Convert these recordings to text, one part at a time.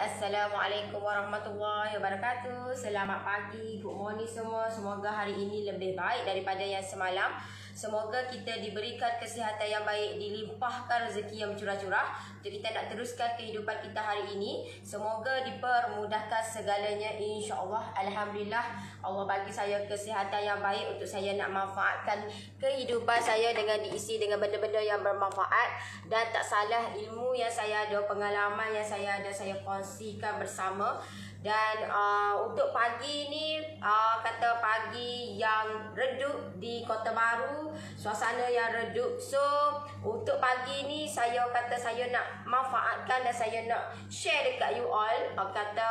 Assalamualaikum warahmatullahi wabarakatuh. Selamat pagi, good morning semua. Semoga hari ini lebih baik daripada yang semalam. Semoga kita diberikan kesihatan yang baik, dilimpahkan rezeki yang curah-curah untuk kita nak teruskan kehidupan kita hari ini. Semoga dipermudahkan segalanya, insya-Allah. Alhamdulillah, Allah bagi saya kesihatan yang baik untuk saya nak manfaatkan kehidupan saya dengan diisi dengan benda-benda yang bermanfaat. Dan tak salah, ilmu yang saya ada, pengalaman yang saya ada, saya kongsikan bersama. Dan untuk pagi ni, kata pagi yang redup di Kota Baru, suasana yang redup. So untuk pagi ni saya kata saya nak manfaatkan dan saya nak share dekat you all, kata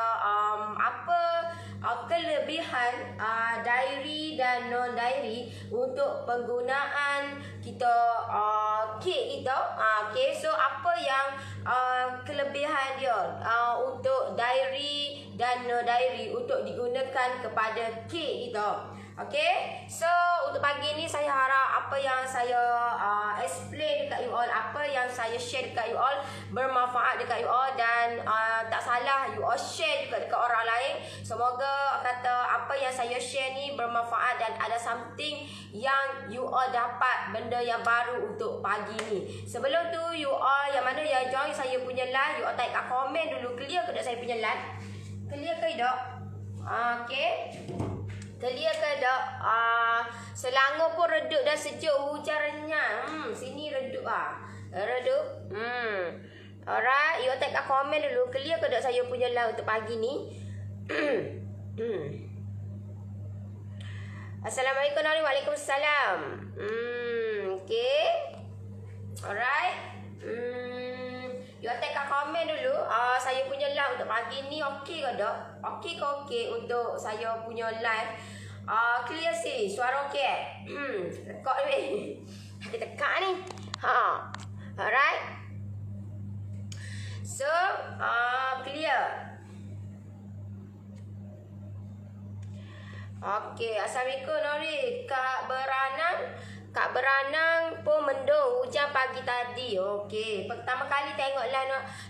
apa kelebihan diary dan non diary untuk penggunaan kita kek kita. Okay, so apa yang kelebihan dia untuk diary dan no diary untuk digunakan kepada kek kita. Okay, so untuk pagi ni saya harap apa yang saya explain dekat you all, apa yang saya share dekat you all bermanfaat dekat you all. Dan tak salah you all share juga dekat orang lain. Semoga kata apa yang saya share ni bermanfaat dan ada something yang you all dapat, benda yang baru untuk pagi ni. Sebelum tu you all yang mana yang join saya punya live, you all type kat komen dulu, clear ke tak saya punya live? Clear ke tak? Okay, clear ke tak? Selangor pun redup dan sejuk, hujan renyah. Sini redup redup. Alright, you type kat komen dulu, clear ke tak saya punya live untuk pagi ni? Assalamualaikum warahmatullahi wabarakatuh. Okay, alright. You type kat komen dulu, saya punya live untuk pagi ni okey ke tak? Okey ke okey untuk saya punya live? Clear sih, suara okey. Rekod ni. Kita tekan ni. Alright. So, clear. Okey, Assalamualaikum Nori. Kak Beranang pun mendung hujan pagi tadi. Okey, pertama kali tengok lah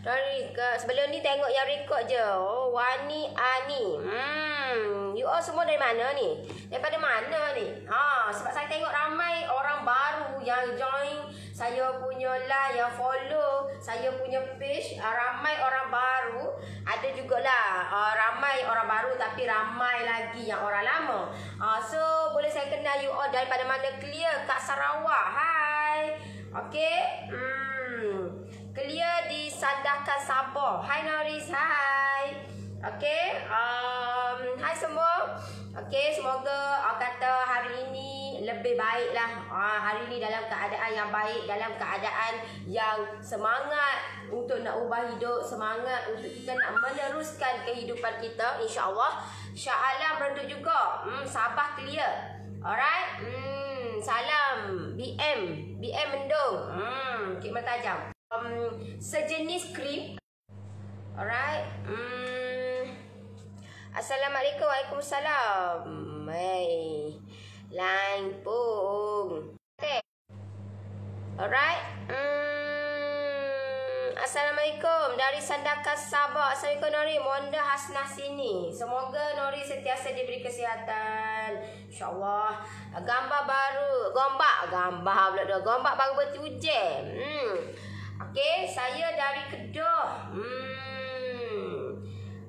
Nori. Sebelum ni tengok yang rekod je. Oh, Wani Ani. You all semua dari mana ni? Daripada mana ni? Sebab saya tengok ramai orang baru yang join saya punya live, yang follow saya punya page. Ramai orang baru. Ada jugalah ramai orang baru, tapi ramai lagi yang orang lama. So boleh saya kenal you all daripada mana? Clear kat Sarawak. Hai. Okey. Clear di Sandakan Sabah. Hai Noris. Hai. Okey. Hai semua. Okey, semoga kata hari ini lebih baiklah. Hari ini dalam keadaan yang baik, dalam keadaan yang semangat untuk nak ubah hidup, semangat untuk kita nak meneruskan kehidupan kita, insya-Allah. Shah Alam rendu juga. Sabah clear. Alright. Salam BM mendung. Khidmat tajam. Sejenis krim. Alright. Assalamualaikum, waalaikumsalam. Hey, line pun. Okay. Alright. Assalamualaikum dari Sandakan Sabah. Assalamualaikum Nori. Monda Hasnah sini. Semoga Nori sentiasa diberi kesihatan, insya-Allah. Gambar baru, gambar baru bertujuan. Okey, saya dari Kedah.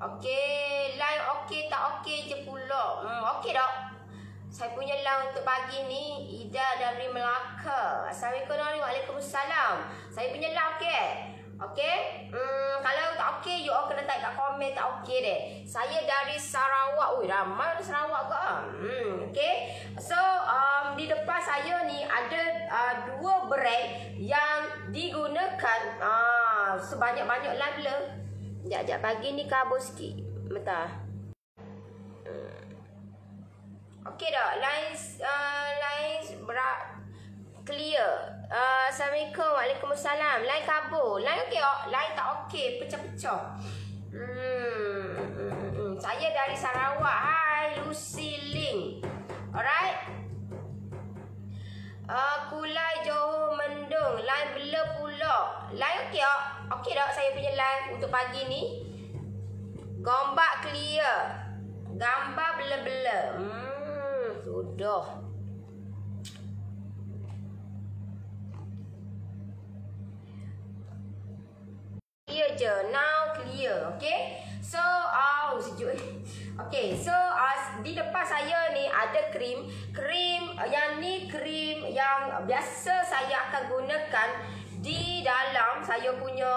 Okey, line okey tak okey je pula. Okey tak? Saya punya line untuk pagi ni Ida dari Melaka. Assalamualaikum warahmatullahi wabarakatuh. Saya punya line okey. Okey? Kalau tak okey, you all kena type kat komen tak okey deh. Saya dari Sarawak. Ui, ramai dari Sarawak ke? Okey. So, di depan saya ni ada dua brand yang digunakan sebanyak-banyak line bila. Sekejap pagi ni kabur sikit. Bentar. Okey dah. Lines berat. Clear. Assalamualaikum. Waalaikumsalam. Line kabur. Line okey tak? Line tak okey. Pecah-pecah. Saya dari Sarawak. Hai Lucy Ling. Alright. Kulai Johor mendung. Line blur pula. Line okey tak? Okey tak saya punya live untuk pagi ni? Gombak clear. Gambar blur-blur. Sudah. Clear je. Now clear. Okay. So, sejuk. Okay. So, di depan saya ni ada krim. Krim yang ni krim yang biasa saya akan gunakan di dalam saya punya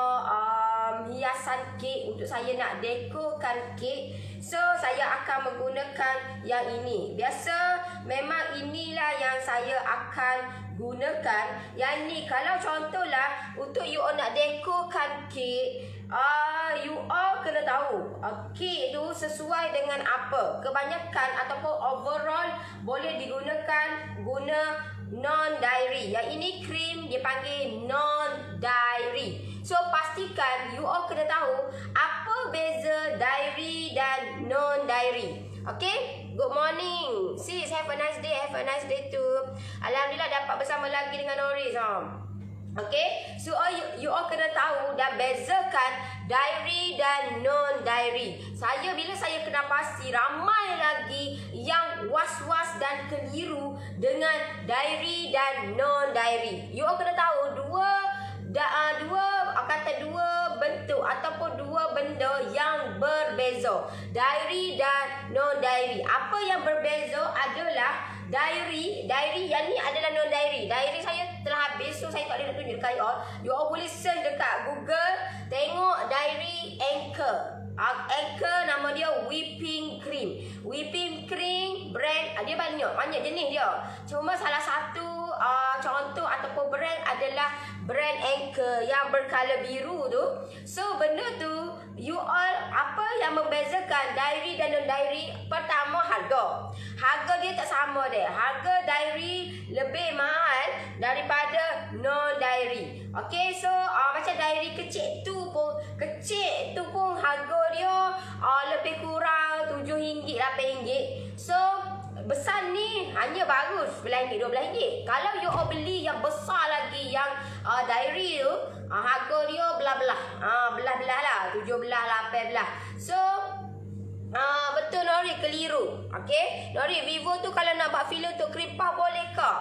hiasan kek untuk saya nak dekorkan kek. So saya akan menggunakan yang ini. Biasa memang inilah yang saya akan gunakan. Yang ni kalau contohlah untuk you all nak dekorkan kek, you all kena tahu kek tu sesuai dengan apa. Kebanyakan ataupun overall boleh digunakan guna non-dairy. Yang ini krim dia panggil non-dairy. So pastikan you all kena tahu apa beza dairy dan non-dairy. Okay, good morning sis, have a nice day, have a nice day too. Alhamdulillah dapat bersama lagi dengan Noris. Okay, so you all kena tahu dan bezakan dairy dan non-dairy. Bila saya kena pasti ramai lagi yang was-was dan keliru dengan dairy dan non-dairy. You all kena tahu dua bentuk ataupun dua benda yang berbeza. Dairy dan non-dairy. Apa yang berbeza adalah dairy yang ni adalah non-dairy. Dairy saya telah habis, so saya tak boleh nak tunjuk dekat you all. You all boleh search dekat Google, tengok dairy Anchor. Anchor nama dia whipping cream. Whipping cream brand dia banyak jenis dia. Cuma salah satu contoh ataupun brand adalah brand Anchor yang berkala biru tu. So benda tu you all apa yang membezakan dairy dan non-dairy? Pertama harga. Harga dia tak sama dia. Harga dairy lebih mahal daripada non-dairy. Okay, so macam dairy kecil tu pun harga dia lebih kurang RM7, RM8. So besar ni hanya bagus RM11, RM12. Kalau you all beli yang besar lagi, yang dairy tu, harga dia belah-belah. Belah-belah lah, RM17, RM18. So betul Nori keliru. Okay, Nori Vivo tu kalau nak buat filler untuk cream puff boleh ke?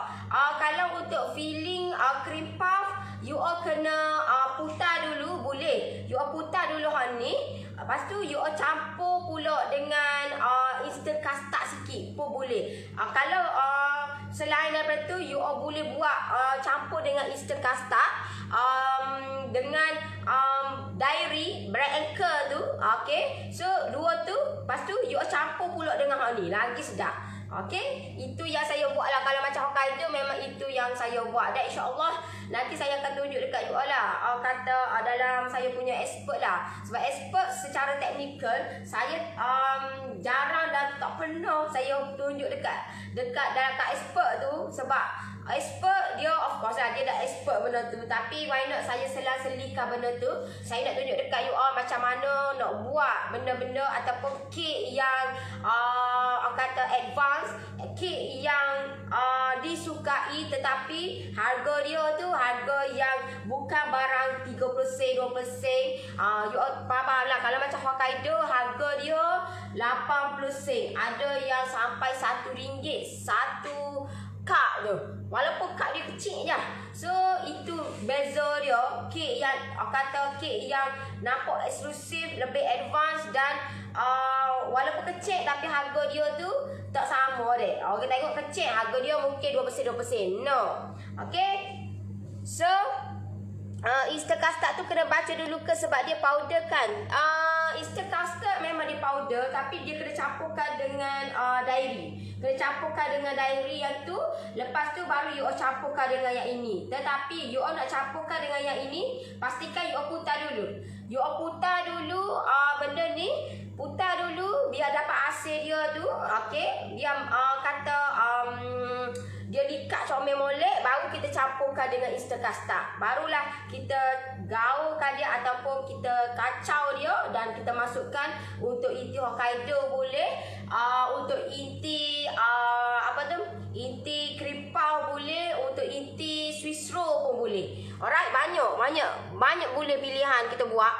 Kalau untuk filling cream puff, you all kena putar dulu, boleh. You all putar dulu ni. Lepas tu you all campur pula dengan instant custard sikit pun boleh. Kalau selain daripada tu, you all boleh buat campur dengan instant custard dengan dairy brand Anchor tu. Okay, so dua tu. Lepas tu you all campur pula dengan ni, lagi sedap. Okay, itu yang saya buat lah. Kalau macam Hokkaido memang itu yang saya buat. Dan insyaAllah nanti saya akan tunjuk dekat you all lah. Kata dalam saya punya expert lah. Sebab expert secara teknikal saya jarang dan tak pernah saya tunjuk dekat dalam kat expert tu. Sebab expert dia of course lah, dia dah expert benda tu. Tapi why not saya selang-selihkan benda tu. Saya nak tunjuk dekat you all macam mana nak buat benda-benda ataupun kek yang kata advance, kek yang disukai tetapi harga dia tu harga yang bukan barang 30 sen, 20 sen. You all faham lah. Kalau macam Hokkaido harga dia 80 sen. Ada yang sampai RM1 satu kak tu. Walaupun kak dia kecil je. So itu beza dia. Kek yang kek yang nampak eksklusif, lebih advance dan walaupun kecil tapi harga dia tu tak sama deh. Orang tengok kecil harga dia mungkin 20%. No. Okay. So instant custard tu kena baca dulu ke sebab dia powder kan. Instant custard memang dia powder tapi dia kena campurkan dengan dairy. Kena campurkan dengan dairy yang tu. Lepas tu baru you all campurkan dengan yang ini. Tetapi you all nak campurkan dengan yang ini, pastikan you all putar dulu. You all putar dulu benda ni. Putar dulu biar dapat hasil dia tu. Okay. Dia dia likat comel molek, baru kita campurkan dengan instant custard. Barulah kita gaulkan dia ataupun kita kacau dia dan kita masukkan untuk inti Hokkaido boleh, untuk inti inti cream puff boleh, untuk inti Swiss roll pun boleh. Alright, banyak boleh pilihan kita buat.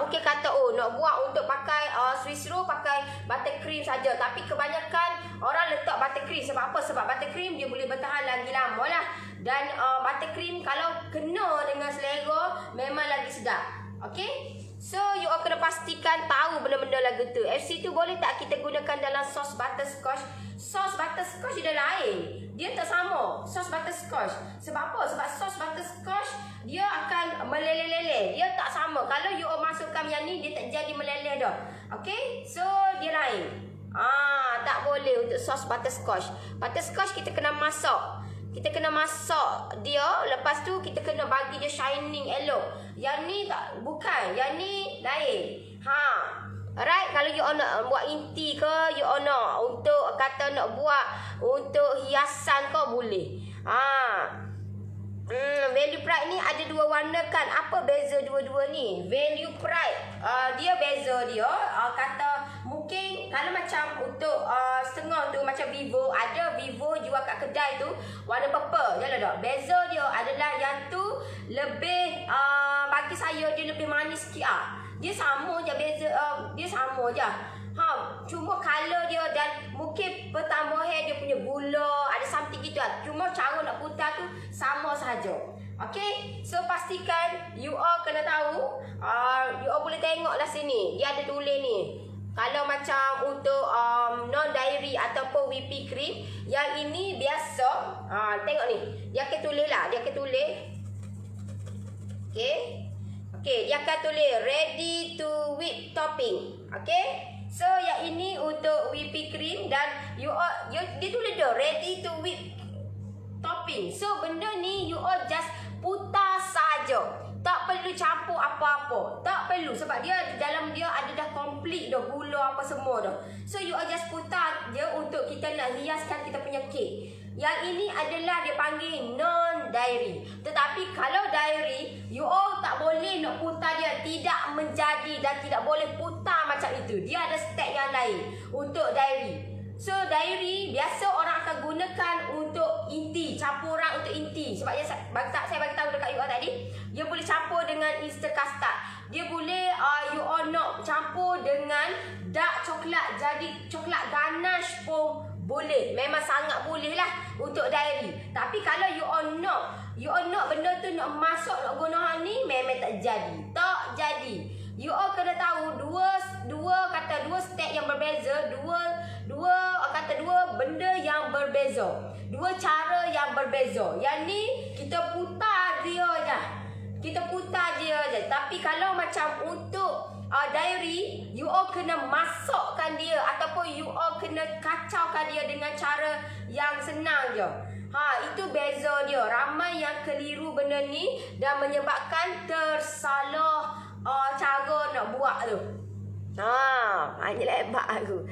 Bukan kata nak buat untuk pakai Swiss roll, pakai buttercream saja. Tapi kebanyakan orang letak buttercream. Sebab apa? Sebab buttercream dia boleh bertahan lagi lama lah. Dan buttercream kalau kena dengan selera memang lagi sedap. Okay? So you all kena pastikan tahu benda-benda lagu tu. FC tu boleh tak kita gunakan dalam sos butterscotch? Sos butterscotch dia lain. Dia tak sama sos butterscotch. Sebab apa? Sebab sos butterscotch dia akan meleleh-leleh. Dia tak sama. Kalau you all masukkan yang ni, dia tak jadi meleleh dah. Okay? So dia lain. Tak boleh untuk sos butterscotch. Butterscotch kita kena masak. Kita kena masak dia. Lepas tu kita kena bagi dia shining elok. Yang ni tak, bukan. Yang ni lain. Alright, kalau you all nak buat inti ke, you all nak untuk kata nak buat untuk hiasan ke, boleh. Value Pride ni ada dua warna kan. Apa beza dua-dua ni? Value Pride dia beza dia kata mungkin kalau macam untuk setengah tu macam Vivo, ada Vivo jual kat kedai tu warna purple. Jalan tak? Beza dia adalah yang tu lebih bagi saya dia lebih manis sikit Dia sama je beza, dia sama je. Cuma color dia dan mungkin pertambahan dia punya gula, ada something gitu Cuma cara nak putar tu sama sahaja. Okay, so pastikan you all kena tahu. You all boleh tengoklah sini. Dia ada tulis ni. Kalau macam untuk non-dairy ataupun whipping cream, yang ini biasa. Tengok ni. Dia akan tulis lah. Dia akan tulis. Okay. Okay, dia akan tulis ready to whip topping. Okay. So yang ini untuk whipping cream dan dia tulis dah ready to whip topping. So benda ni you all just putar saja. Tak perlu campur apa-apa. Tak perlu sebab dia dalam dia ada dah complete dah gula apa semua dah. So you all just putar je untuk kita nak hiaskan kita punya kek. Yang ini adalah dia panggil non-dairy. Tetapi kalau dairy, you all tak boleh nak putar dia. Tidak menjadi dan tidak boleh putar macam itu. Dia ada step yang lain untuk dairy. So dairy biasa orang akan gunakan untuk inti, campuran untuk inti. Sebab yang saya bagi tahu dekat you all tadi, dia boleh campur dengan instant custard. Dia boleh you all nak campur dengan dark coklat, jadi coklat ganache pun boleh. Memang sangat boleh lah untuk dairy. Tapi kalau you all nak benda tu nak masuk, nak guna ni, memang tak jadi. Tak jadi. You all kena tahu dua step yang berbeza, dua benda yang berbeza, dua cara yang berbeza. Yang ni kita putar dia je. Tapi kalau macam untuk dairy, you all kena masakkan dia ataupun you all kena kacaukan dia dengan cara yang senang je. Itu beza dia. Ramai yang keliru benda ni dan menyebabkan tersalah cara nak buat tu. Banyak lebat aku.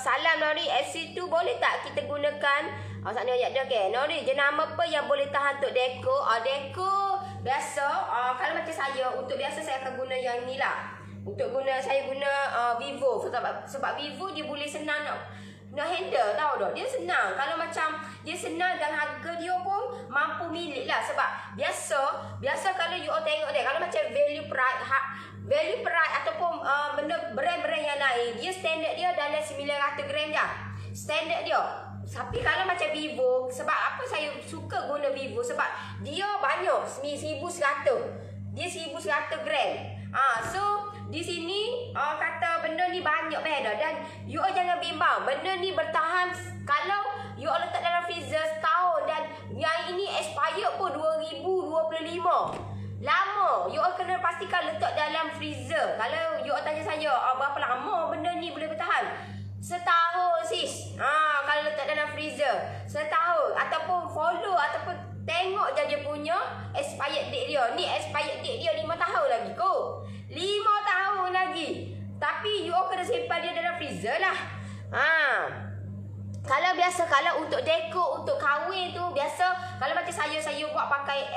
Salam Nori, FC tu boleh tak kita gunakan sana ayat dia ke? Nori, jenama apa yang boleh tahan untuk deko? Deko biasa kalau macam saya, untuk biasa saya akan guna yang ni lah. Saya guna Vivo sebab Vivo dia boleh senang nak handle, tahu tak? Dia senang. Kalau macam dia senang dan harga dia pun mampu milik lah. Sebab biasa kalau you all tengok dia, kalau macam Value Pride ataupun brand-brand yang lain, dia standard dia dalam 900 gram je. Standard dia. Tapi kalau macam Vivo, sebab apa saya suka guna Vivo? Sebab dia banyak, 1100. Dia 1100 gram. So di sini kata benda ni banyak beda dan you all jangan bimbang. Benda ni bertahan kalau you all letak dalam freezer setahun dan yang ini expired pun 2025. Lama. You all kena pastikan letak dalam freezer. Kalau you all tanya saya, berapa lama benda ni boleh bertahan? Setahun sis. Kalau letak dalam freezer setahun. Ataupun follow ataupun tengok je dia punya expired date dia. Ni expired date dia 5 tahun lagi kot. 5 tahun lagi. Tapi you all kena simpan dia dalam freezer lah. Kalau biasa, kalau untuk deko, untuk kahwin tu biasa, kalau macam saya buat pakai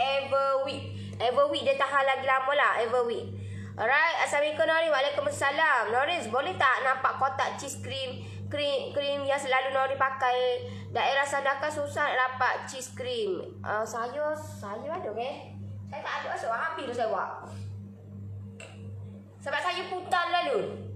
Everweek dia tahan lagi lama lah, Everweek. Alright, Assalamualaikum Nori. Waalaikumsalam. Noris, boleh tak nampak kotak cheese cream krim yang selalu Nori pakai. Daerah Sadaka susah nak dapat cheese cream. Saya ada ke? Saya tak ada, so hampir saya buat. Sebab saya putar lalu.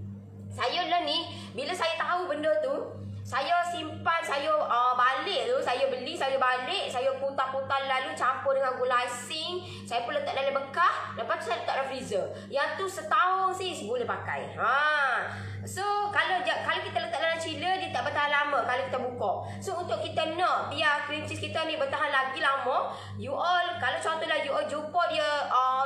Saya lah ni, bila saya tahu benda tu, saya simpan, saya balik tu, saya beli, saya balik, saya putar-putar lalu campur dengan gula icing, saya pun letak dalam bekas, lepas tu saya letak dalam freezer. Yang tu setahun sis boleh pakai. So kalau kita letak dalam chiller, dia tak bertahan lama kalau kita buka. So untuk kita nak biar cream cheese kita ni bertahan lagi lama, you all kalau contohlah you all jumpa dia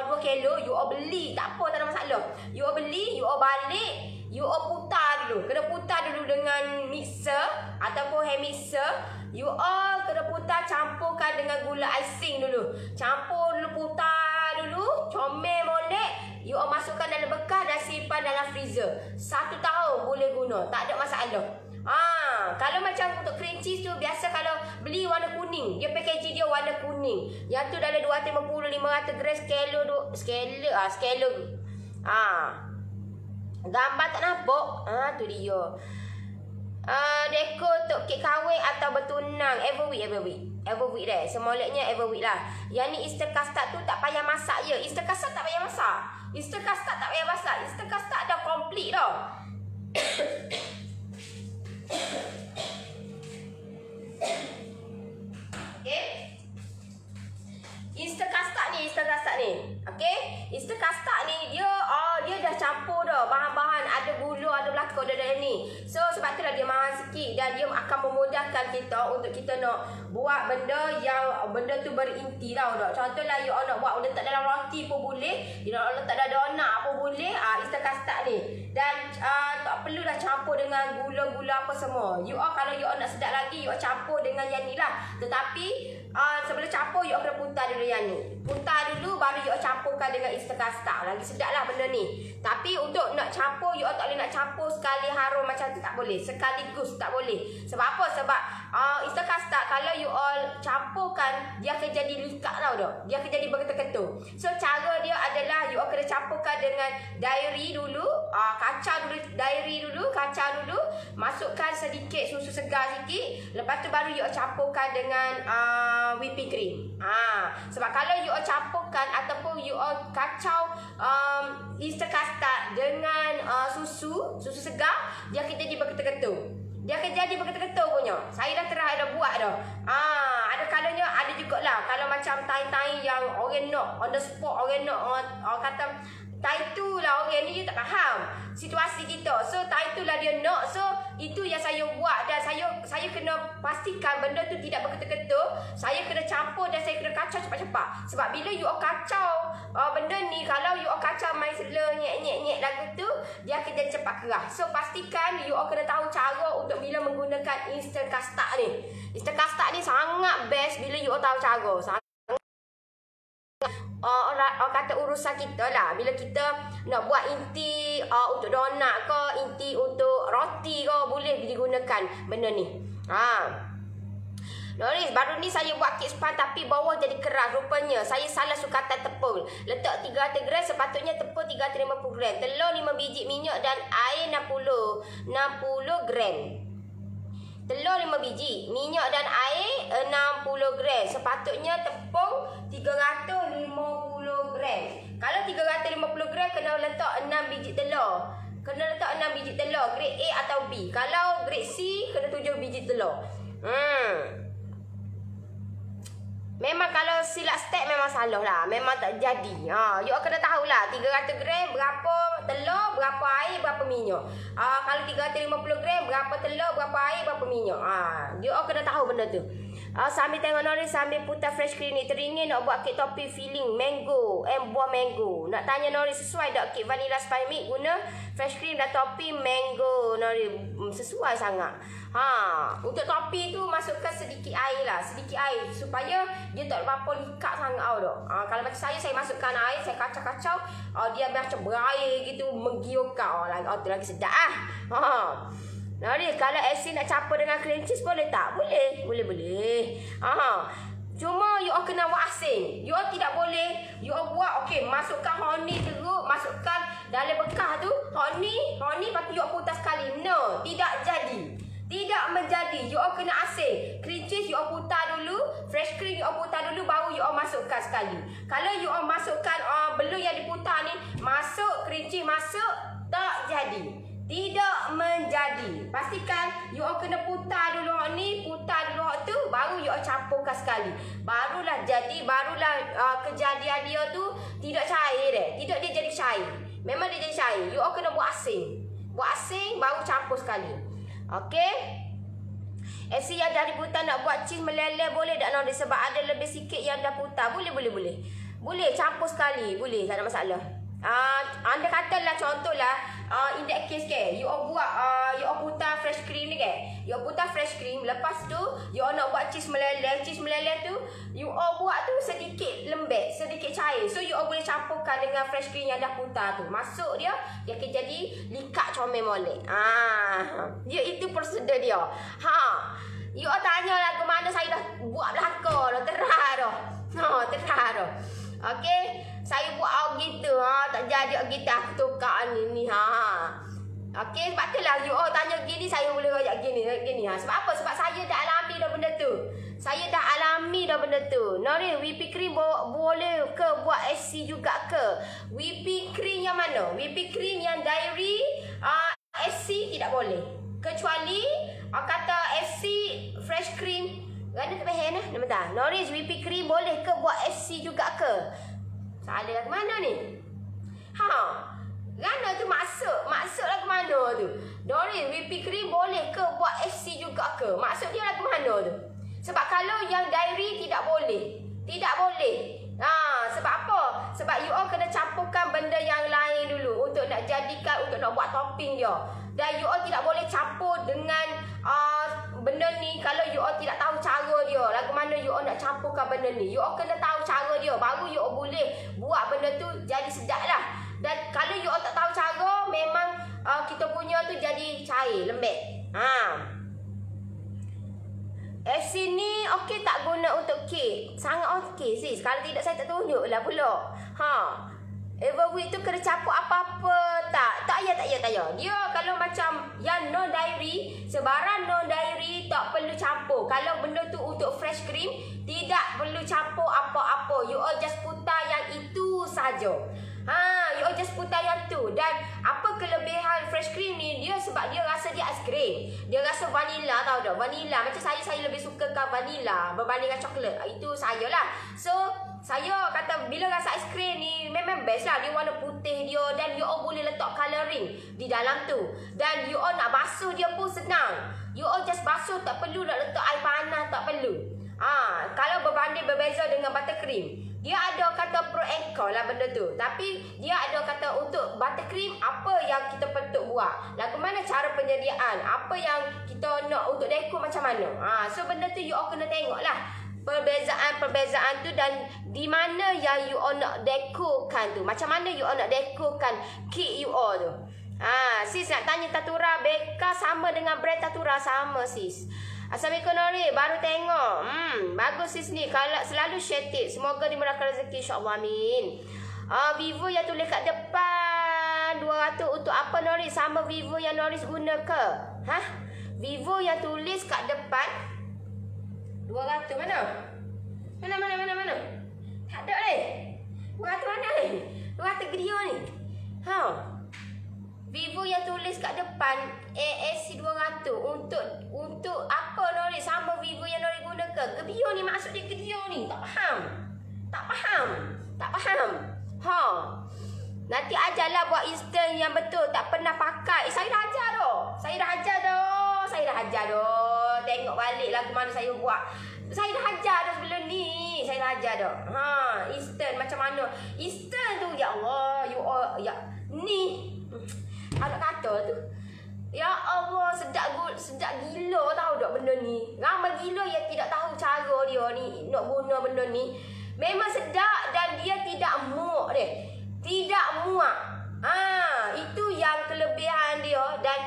2 kilo, you all beli, tak apa, tak ada masalah. You all beli, you all balik, you all putar dulu. Kena putar dulu dengan mixer ataupun hand mixer. You all kena putar, campurkan dengan gula icing dulu. Campur dulu, putar dulu, comel molek. You all masukkan dalam bekas dan simpan dalam freezer. 1 tahun boleh guna, tak ada masalah. Kalau macam untuk cream cheese tu, biasa kalau beli warna kuning, dia packaging dia warna kuning. Yang tu dalam 250 500 gram skala. Gambar tak nampak. Tu dia. Dekor untuk kek kahwin atau bertunang, everweek dah. Semoleknya everweek lah. Yang ni Easter custard tu tak payah masak je. Easter custard tak payah masak. Easter custard dah komplit dah. Okay. Easter custard ni. Okay. Easter custard ni dia dah campur dah bahan-bahan, ada gula, ada belakang, ada ni. So sebab itulah dia mahal sikit dan dia akan memudahkan kita untuk kita nak buat benda yang benda tu berinti tau dah. Contohlah you all nak buat letak dalam roti pun boleh, you nak letak dalam donat pun boleh. Easter custard ni. Dan tak perlu dah campur dengan gula-gula apa semua. You all kalau you all nak sedap lagi, you all campur dengan yang ni lah. Tetapi sebelum campur you all kena putar dulu yang ni. Putar dulu baru you all campurkan dengan Easter custard. Lagi sedap lah benda ni. Tapi untuk nak campur, you all tak boleh nak campur sekali harum macam tu, tak boleh. Sekaligus tak boleh. Sebab apa? Sebab Easter custard kalau you all campurkan, dia akan jadi likat tau dah. Dia akan jadi berketul-ketul. So cara dia adalah you all kena campurkan dengan dairy dulu. Kacau dulu. Masukkan sedikit susu segar sikit. Lepas tu baru you all campurkan dengan whipping cream. Sebab kalau you all campurkan ataupun you all kacau Easter custard dengan susu segar, dia akan jadi berketul-ketul. Punya. Saya dah dah buat dah. Ada kalanya ada jugalah kalau macam tai-tai yang orang nak on the spot, orang nak kata tai tu lah orang ni dia tak faham situasi kita. So tai tu lah dia nak. So itu yang saya buat dan saya kena pastikan benda tu tidak berketul-ketul. Saya kena campur dan saya kena kacau cepat-cepat. Sebab bila you all kacau benda ni, kalau you all kacau main sela nyek lagu tu, dia akan jadi cepat keras. So pastikan you all kena tahu cara untuk bila menggunakan Easter custard ni. Easter custard ni sangat best bila you all tahu cara. Orang kata urusan kita lah. Bila kita nak buat inti untuk donat ke, inti untuk roti ke, boleh digunakan benda ni. Noris, baru ni saya buat kek span tapi bawah jadi keras. Rupanya saya salah sukatan tepung. Letak 300 gram, sepatutnya tepung 350 gram. Telur 5 biji, minyak dan air 60 gram. Telur 5 biji, minyak dan air 60 gram. Sepatutnya tepung 350 gram. Kalau 350 gram kena letak 6 biji telur. Grade A atau B. Kalau grade C kena 7 biji telur. Memang kalau silap step memang salah lah. Memang tak jadi. You kena tahulah 300 gram berapa telur, berapa air, berapa minyak. Kalau 350 gram berapa telur, berapa air, berapa minyak. You kena tahu benda tu. Sambil tengok Noris, sambil putar fresh cream ni, teringin nak buat kek topi filling mango, buah mango. Nak tanya Noris, sesuai tak kek vanilla spice mix guna fresh cream dan topi mango? Noris, sesuai sangat. Untuk topi tu masukkan sedikit air lah, supaya dia tak berapa likat sangat tau. Kalau macam saya masukkan air, saya kacau-kacau, dia macam berair gitu, menggiurkan. Tu lagi sedap Noris, kalau asin nak campur dengan cream cheese boleh tak? Boleh. Cuma you all kena buat asing. You all tidak boleh you all buat masukkan honey teruk, masukkan dalam bekas tu honey lepas tu you all putar sekali. No, tidak jadi. Tidak menjadi. You all kena asing. Cream cheese you all putar dulu, fresh cream you all putar dulu, baru you all masukkan sekali. Kalau you all masukkan belum yang diputar ni, masuk cream cheese masuk, tak jadi. Tidak menjadi. Pastikan you all kena putar dulu hak ni, putar dulu hak tu, baru you all campurkan sekali. Barulah jadi, barulah kejadian dia tu tidak cair deh. Tidak dia jadi cair. Memang dia jadi cair. You all kena buat asing. Buat asing baru campur sekali. Okey. FC yang dah diputar nak buat cheese meleleh boleh tak Nori? Sebab ada lebih sikit yang dah putar. Boleh. Boleh campur sekali. Boleh, tak ada masalah. Anda katalah contohlah in that case ke, you all buat you all putar fresh cream ni ke. You all putar fresh cream, lepas tu you all nak buat cheese meleleh. Cheese meleleh tu you all buat tu sedikit lembek, sedikit cair. So you all boleh campurkan dengan fresh cream yang dah putar tu. Masuk dia akan jadi likat comel molek. Dia itu prosedur dia. You all tanya lagu mana, saya dah buat belakang dah, terah dah. Terah dah. Okey, saya buat gitu tak jadi gitu aku tukar ni. Okey, sebab itulah you all tanya gini, saya boleh royak gini. Sebab apa? Sebab saya dah alami dah benda tu. Nori, whipping cream boleh ke buat SC juga ke? Whipping cream yang mana? Whipping cream yang dairy SC tidak boleh. Kecuali kata SC fresh cream. Gana tak paham lah. Nama tak? Norris whipping cream boleh ke buat SC juga ke? Salah lah ke mana ni? Gana tu maksud lah ke mana tu? Norris whipping cream boleh ke buat SC juga ke? Maksud dia lah ke mana tu? Sebab kalau yang dairy tidak boleh. Sebab apa? Sebab you all kena campurkan benda yang lain dulu untuk nak jadikan, untuk nak buat topping dia. Dan you all tidak boleh campur dengan benda ni kalau you all tidak tahu cara dia. Lagu mana you all nak campurkan benda ni. You all kena tahu cara dia, baru you all boleh buat benda tu jadi sedap lah. Dan kalau you all tak tahu cara, memang kita punya tu jadi cair, lembek. FC ni okey tak guna untuk kek? Sangat okey sis. Kalau tidak saya tak tunjuk lah pula. Everwheat tu kena campur apa-apa tak? Tak payah. Dia kalau macam yang non dairy, sebarang non dairy tak perlu campur. Kalau benda tu untuk fresh cream, tidak perlu campur apa-apa. You all just putar yang itu saja. You all just putar yang tu. Dan apa kelebihan fresh cream ni? Dia sebab dia rasa dia ais krim. Dia rasa vanilla, tahu tak? Vanilla. Macam saya lebih sukakan vanilla berbandingkan coklat. Itu saya lah. So saya kata bila rasa ais krim ni memang best lah. Dia warna putih dia. Dan you all boleh letak colouring di dalam tu. Dan you all nak basuh dia pun senang. You all just basuh, tak perlu nak letak air panas, tak perlu. Kalau berbeza dengan buttercream, dia ada kata pro and con lah benda tu. Tapi dia ada kata untuk buttercream apa yang kita perlu buat. Lagu mana cara penyediaan, apa yang kita nak untuk dekor macam mana. So benda tu you all kena tengok lah perbezaan tu, dan di mana yang you all nak dekorkan tu. Macam mana you all nak dekorkan kek you all tu. Sis nak tanya Tatura Beka sama dengan brand Tatura? Sama sis. Assalamualaikum Nori, baru tengok. Bagus sis ni. Kalau selalu share tip. Semoga dimurahkan rezeki, insya-Allah, amin. Vivo yang tulis kat depan 200 untuk apa Nori? Sama Vivo yang Nori guna ke? Vivo yang tulis kat depan 200 mana? Mana? Tak ada ni. 200 mana ni? 200 video ni. Vivo yang tulis kat depan ASC 200 untuk apa Nori? Sama Vivo yang Nori guna ke? Gebio ni maksud dia gebio ni. Tak faham. Nanti ajarlah buat instant yang betul. Tak pernah pakai. Saya dah ajar dah. Tengok balik lagu mana saya buat. Saya dah ajar dah sebelum ni. Instant macam mana? Instant tu ya Allah, you all ya ni. Anak kata tu. Ya Allah, sedap gila tahu tak benda ni. Ramai gila yang tidak tahu cara dia ni nak guna benda ni. Memang sedap dan dia tidak muak dia. Tidak muak. Itu yang kelebihan dia. Dan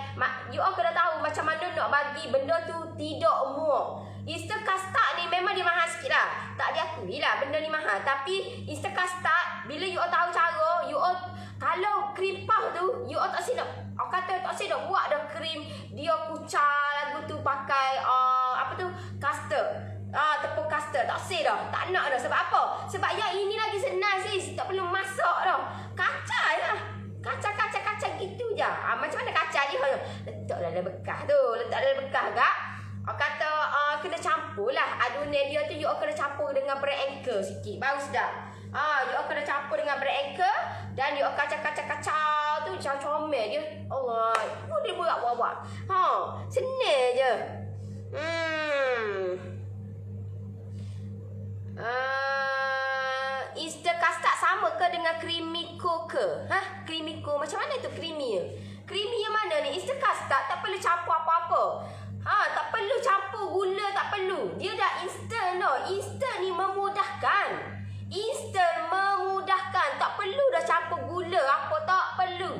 you all kena tahu macam mana nak bagi benda tu tidak muak. Easter custard ni memang dia mahal sikit lah. Tak diakui lah benda ni mahal. Tapi Easter custard, bila you all tahu cara, you all kalau krim puff tu, you all tak nak, kata tak nak buat dah krim dia kucar lagu tu pakai apa tu, custard. Tepung custard tak say dah. Tak nak dah. Sebab apa? Sebab yang ini lagi senang sis. Tak perlu masak dah. Kacau lah. Kacau gitu je. Macam mana kacau je? Letak dalam bekas tu. Letak dalam bekas gak. Kata kena campur lah. Adunan dia tu you kena campur dengan bread anchor sikit. Baru sedap. You kena campur dengan bread anchor. Dan you kacau tu macam comel dia. Allah. Boleh buat. Senang je. Easter custard sama ke dengan creamy co ke? Creamy co macam mana tu creamy? Creamy yang mana ni? Easter custard tak perlu campur apa-apa. Tak perlu campur gula, tak perlu. Dia dah instant tau. Instant ni memudahkan. Instant memudahkan. Tak perlu dah campur gula apa, tak perlu.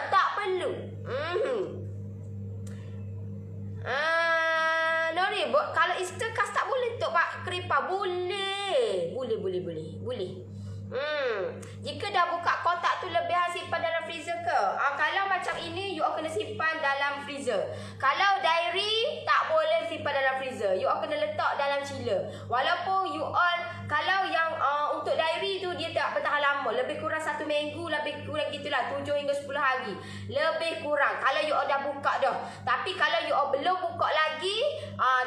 Tak perlu. Nori, kalau Easter custard boleh tok Pak Kripa? Boleh. Jika dah buka kotak tu lebih simpan dalam freezer ke? Kalau macam ini you all kena simpan dalam freezer. Kalau dairy tak boleh simpan dalam freezer. You all kena letak dalam chiller. Walaupun you all kalau yang untuk dairy tu dia tak bertahan lama, lebih kurang 1 minggu, lebih kurang gitulah 7 hingga 10 hari. Lebih kurang kalau you all dah buka dah. Tapi kalau you all belum buka lagi,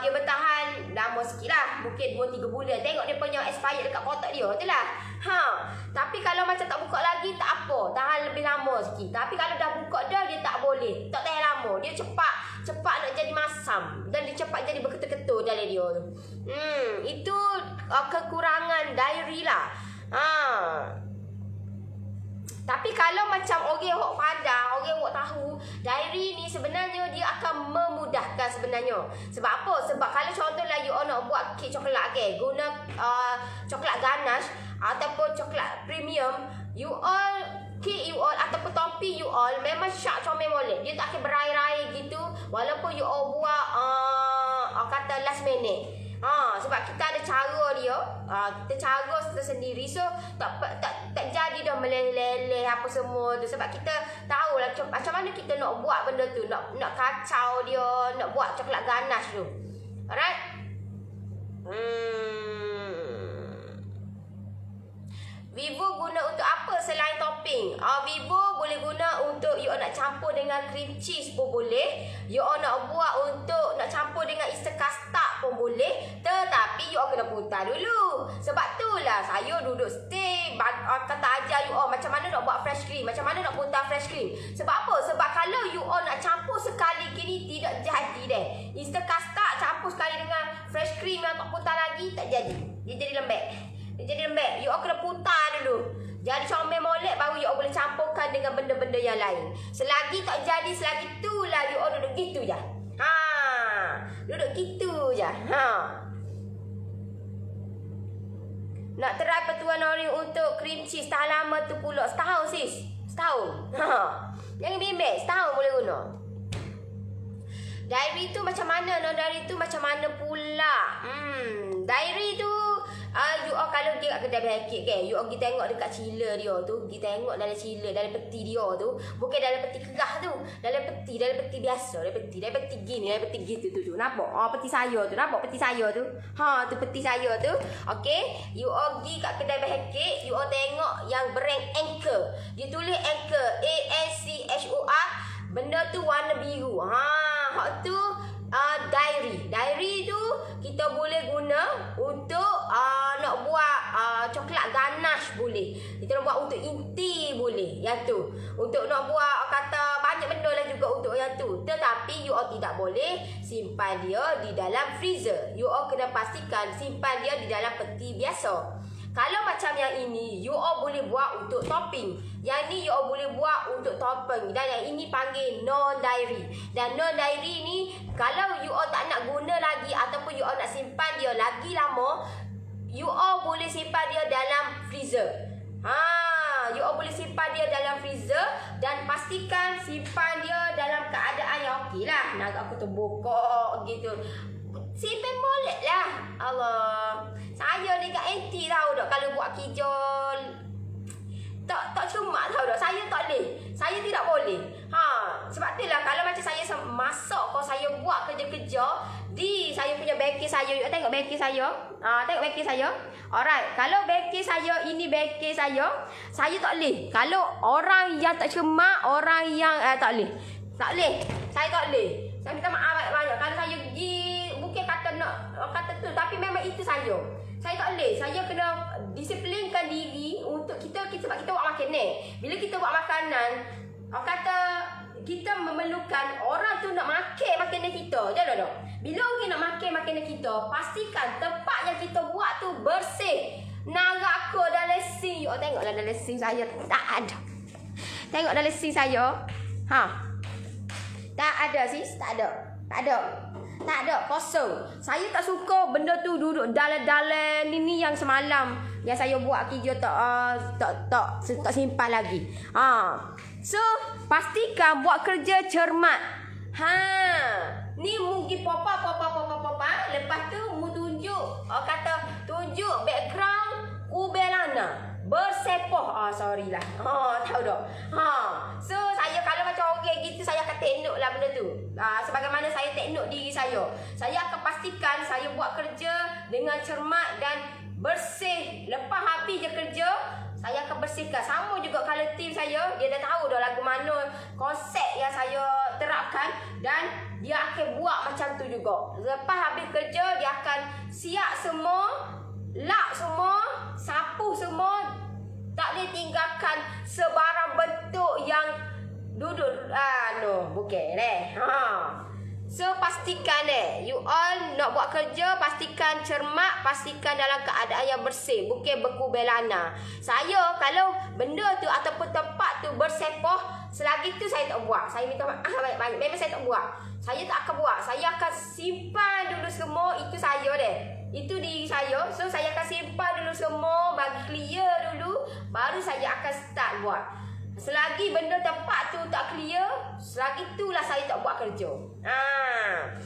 dia bertahan lama sikitlah. Mungkin 2-3 bulan. Tengok dia punya expired dekat kotak dia, betul lah. Tapi kalau macam tak buka lagi tak apa, tahan lebih lama sikit. Tapi kalau dah buka dah dia tak boleh, tak tahan lama. Dia cepat nak jadi masam dan dia cepat jadi berketul-ketul dalam dia tu. Itu kekurangan dairy lah. Tapi kalau macam orang hok pandang, orang hok tahu, dairy ni sebenarnya dia akan memudahkan sebenarnya. Sebab apa? Sebab kalau contohlah you all nak buat kek coklat ke, guna coklat ganache ataupun coklat premium, you all kek you all ataupun topi you all memang syak comel molek. Dia tak akan berair-air gitu walaupun you all buat kata last minute. Sebab kita ada cara dia, kita cara sendiri, so tak jadi dah meleleh apa semua tu. Sebab kita tahu lah macam mana kita nak buat benda tu, nak kacau dia, nak buat coklat ganache tu. Alright. Vivo guna untuk apa selain topping? Vivo boleh guna untuk you nak campur dengan cream cheese pun boleh. You nak buat untuk nak campur dengan Easter custard pun boleh. Tetapi you kena putar dulu. Sebab itulah saya duduk stay kata ajar you macam mana nak buat fresh cream, macam mana nak putar fresh cream. Sebab apa? Sebab kalau you nak campur sekali gini tidak jadi deh. Easter custard campur sekali dengan fresh cream yang tak putar lagi tak jadi. Dia jadi lembek. You all kena putar dulu. Jadi comel molek baru you all boleh campurkan dengan benda-benda yang lain. Selagi tak jadi, selagi itulah you all duduk gitu je. Duduk gitu je. Nak try petuan Nori untuk cream cheese tahan lama tu pula. Setahun sis. Setahun. Jangan bimbang. Setahun boleh guna. Dairy tu macam mana? Non-dairy tu macam mana pula? Dairy tu you all kalau dia kat kedai paket kan, you all pergi tengok dekat chiller dia tu, pergi tengok dalam chiller, dalam peti dia tu, bukan dalam peti kerah tu, dalam peti biasa, dalam peti gini, dalam peti gitu tu. Nampak? Peti saya tu, nampak peti saya tu? Tu peti saya tu. Okey, you all pergi kat kedai paket, you all tengok yang brand Anchor. Dia tulis Anchor, ANCHOR. Benda tu warna biru. Hak tu dairy tu kita boleh guna untuk nak buat coklat ganache boleh. Kita nak buat untuk inti boleh. Yang tu. Untuk nak buat kata banyak benda lah juga untuk yang tu. Tetapi you all tidak boleh simpan dia di dalam freezer. You all kena pastikan simpan dia di dalam peti biasa. Kalau macam yang ini, you all boleh buat untuk topping. Yang ni you all boleh buat untuk topping. Dan yang ini panggil non-dairy. Dan non-dairy ni, kalau you all tak nak guna lagi ataupun you all nak simpan dia lagi lama, you all boleh simpan dia dalam freezer. You all boleh simpan dia dalam freezer. Dan pastikan simpan dia dalam keadaan yang okey lah. Nak aku terbokok gitu. Simpan boleh lah. Allah. Saya ni kat anti tahu tak kalau buat kijol. Tak cuma tahu tak. Saya tak boleh. Saya tidak boleh. Sebab itulah kalau macam saya masak kalau saya buat kerja-kerja di saya punya bengkel saya. You tengok bengkel saya. Tengok bengkel saya. Alright, kalau bengkel saya ini bengkel saya tak boleh. Kalau orang yang tak cermat, orang yang tak boleh. Tak boleh. Saya tak boleh. Saya minta maaf banyak-banyak. Kalau saya pergi bukan kata tu, tapi memang itu saya. Saya tak boleh. Saya kena disiplinkan diri untuk kita sebab kita buat makan ni. Bila kita buat makanan, orang kata kita memerlukan orang tu nak makan makanan kita. Jangan tak? Bila orang nak makan makanan kita, pastikan tempat yang kita buat tu bersih. Neraka dalam sink. Oh, tengoklah dalam sink saya tak ada. Tengok dalam sink saya. Tak ada sis, tak ada, kosong. Saya tak suka benda tu duduk dalam ini yang semalam yang saya buat kerja tak simpan lagi. So pastikan buat kerja cermat. Ni mungkin popa. Lepas tu mu tunjuk tunjuk background kubelana. Bersepoh. Sorry lah. Tahu tak? So saya kalau macam orang gitu saya akan tengok lah benda tu. Sebagaimana saya tengok diri saya. Saya akan pastikan saya buat kerja dengan cermat dan bersih. Lepas habis je kerja, saya akan bersihkan. Sama juga kalau tim saya, dia dah tahu dah lagu mana konsep yang saya terapkan dan dia akan buat macam tu juga. Lepas habis kerja, dia akan siap semua, lap semua, sapu semua. Tak boleh tinggalkan sebarang bentuk yang duduk. Bukan So pastikan you all nak buat kerja, pastikan cermat, pastikan dalam keadaan yang bersih, bukan berkubelana. Saya kalau benda tu ataupun tempat tu bersepoh, selagi tu saya tak buat. Saya minta maaf banyak-banyak. Memang saya tak buat. Saya tak akan buat. Saya akan simpan dulu semua. Itu saya itu diri saya. So saya akan simpan dulu semua, bagi clear dulu, baru saya akan start buat. Selagi benda tempat tu tak clear, selagi itulah saya tak buat kerja.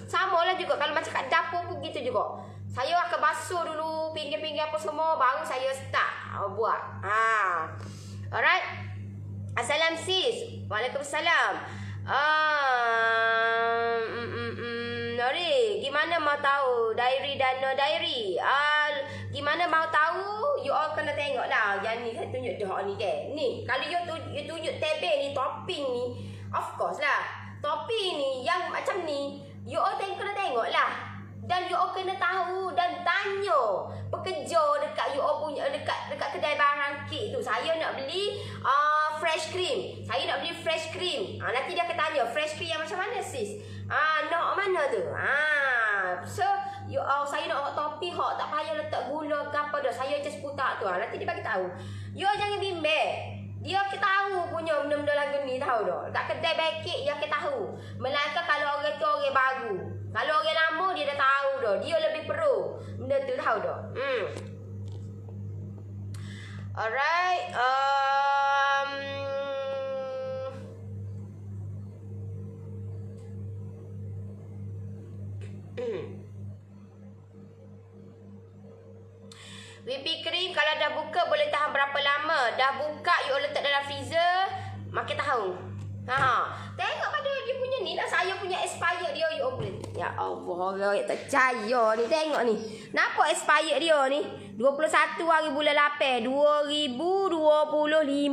Sama lah juga kalau macam kat dapur pun gitu juga. Saya akan basuh dulu pinggir-pinggir apa semua, baru saya start buat. Alright. Assalam sis. Waalaikumsalam. Nori, gimana mau tahu diary Dana diary? Gimana mau tahu? You all kena tengok lah. Yang ni saya tunjuk dah ni ke. Ni, kalau you tunjuk tebel ni, topping ni, of course lah. Topping ni yang macam ni, you all kena tengok lah. Dan you all kena tahu dan tanya pekerja dekat you all punya dekat kedai barang kek tu. Saya nak beli fresh cream. Saya nak beli fresh cream. Nanti dia akan tanya fresh cream yang macam mana sis? Nak mana tu? So you all, saya nak topi hot tak payah letak gula ke apa dah. Saya just putar tu. Nanti dia bagi tahu. You all jangan bimbang. Dia akan tahu punya benda-benda lagu ni, tahu tak? Kat kedai bakit dia akan tahu. Melainkan kalau orang tu orang baru. Kalau orang lama dia dah tahu dah. Dia lebih pro. Benda tu tahu tak? Alright. Whipping cream kalau dah buka boleh tahan berapa lama? Dah buka you letak dalam freezer makin tahu. Tengok pada dia punya ni lah. Saya punya expired dia you boleh. Ya Allah, orang tak percaya ni. Tengok ni. Nampak expired dia ni? 21 hari bulan 8 2025.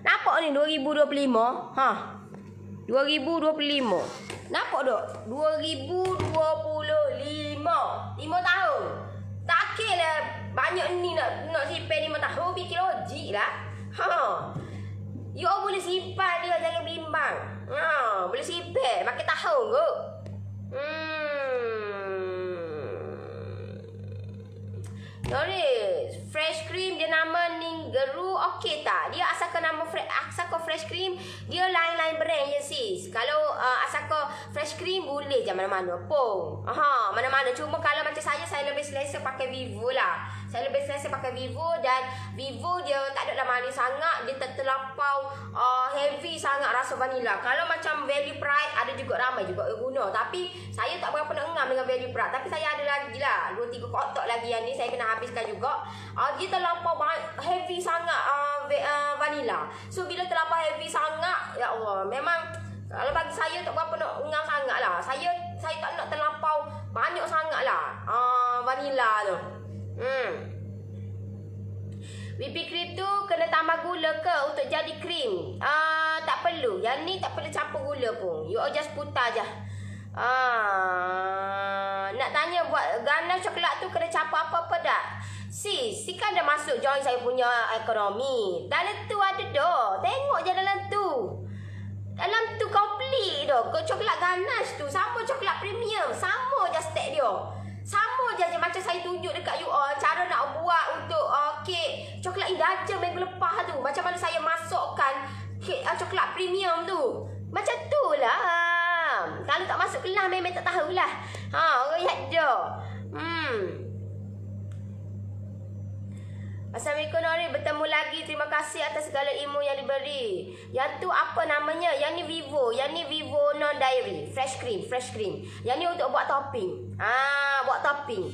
Nampak ni 2025. 2025. Nampak tak? 2025. 5 tahun. Tak kira banyak ni nak simpan 5 tahun. Fikir logik lah. You all boleh simpan dia, jangan bimbang. Boleh simpan makin tahun ke. Noris, fresh cream dia nama Ningeru okey tak? Dia asalkan nama asalkan fresh cream, dia lain-lain brand je sis. Kalau asalkan fresh cream boleh je mana-mana pun. Mana-mana. Cuma kalau macam saya lebih selesa pakai Vivo lah. Saya lebih selesa pakai Vivo, dan Vivo dia tak ada manis sangat, dia tak terlampau heavy sangat rasa vanilla. Kalau macam Value Pride ada juga ramai juga guna, tapi saya tak berapa nak ngam dengan Value Pride. Tapi saya ada lagi lah 2-3 kotak lagi yang ni saya kena habiskan juga. Dia terlampau heavy sangat vanilla. So bila terlampau heavy sangat, ya Allah, memang kalau bagi saya tak berapa nak ngam sangat lah. Saya tak nak terlampau banyak sangat lah vanilla tu. Whipping cream tu kena tambah gula ke untuk jadi krim? Tak perlu. Yang ni tak perlu campur gula pun. You all just putar je. Nak tanya buat ganache coklat tu kena campur apa-apa tak? Sis kan dah masuk join saya punya ekonomi. Dalam tu ada dah. Tengok je dalam tu. Dalam tu complete dah. Coklat ganache tu sama coklat premium. Sama je stek dia. Sama je macam saya tunjuk dekat you all cara nak buat untuk kek coklat Indaja minggu lepas tu. Macam mana saya masukkan kek coklat premium tu. Macam tu lah. Kalau tak masuk kelas memang tak tahulah. Orang lihat je. Assalamualaikum Nori, bertemu lagi. Terima kasih atas segala ilmu yang diberi. Yang tu apa namanya? Yang ni Vivo. Yang ni Vivo non dairy. Fresh cream. Yang ni untuk buat topping. Buat topping.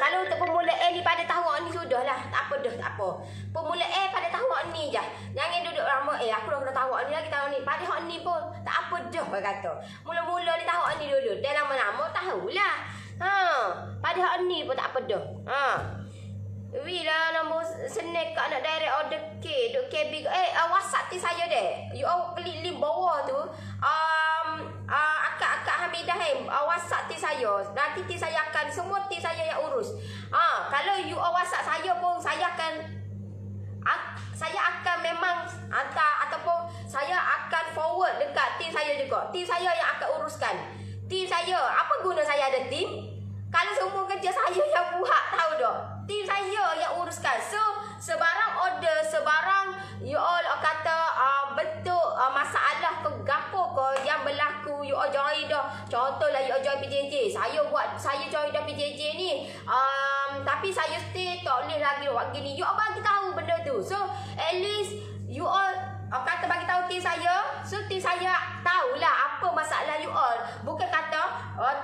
Kalau untuk pemula ni pada tahun ni sudahlah. Tak apa. Pemula pada tahun ni je. Jangan duduk lama. Aku dah kena tahun ni lagi tahun ni. Pada tahun ni pun tak apa dah kata. Mula-mula ni tahun ni dulu. Dan lama-lama tahulah. Pada tahun ni pun tak apa dah. Wila nombor snack kat nak direct order cake duk KB. WhatsApp ti saya deh. You all klik link bawah tu. Akak Hamidah WhatsApp ti saya. Nanti ti saya akan semua ti saya yang urus. Kalau you all WhatsApp saya pun saya akan memang hantar ataupun saya akan forward dekat tim saya juga. Tim saya yang akan uruskan. Tim saya, apa guna saya ada tim? Kalau semua kerja saya yang buat, tahu tak? Tim saya yang uruskan. So, sebarang order, sebarang you all kata bentuk masalah ke gapo ke yang berlaku, you all join dah. Contohlah you all join PJJ. Saya join dah PJJ ni. Tapi saya still tak boleh lagi buat gini. You all bagi tahu benda tu. So, at least you all kata bagi tahu tim saya. So tim saya tahulah apa masalah you all. Bukan kata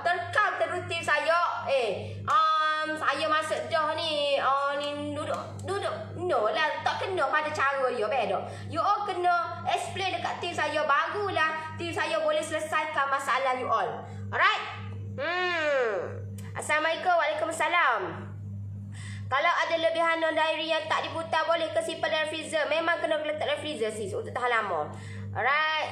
terkam terus tim saya. Saya masuk dah ni. Ni duduk. No lah, tak kena pada cara dia betul. You all kena explain dekat tim saya, barulah tim saya boleh selesaikan masalah you all. Alright? Assalamualaikum. Waalaikumsalam. Kalau ada lebihan non-dairy yang tak diputar, boleh ke simpan dalam freezer? Memang kena letak dalam freezer sis untuk tahan lama. Alright.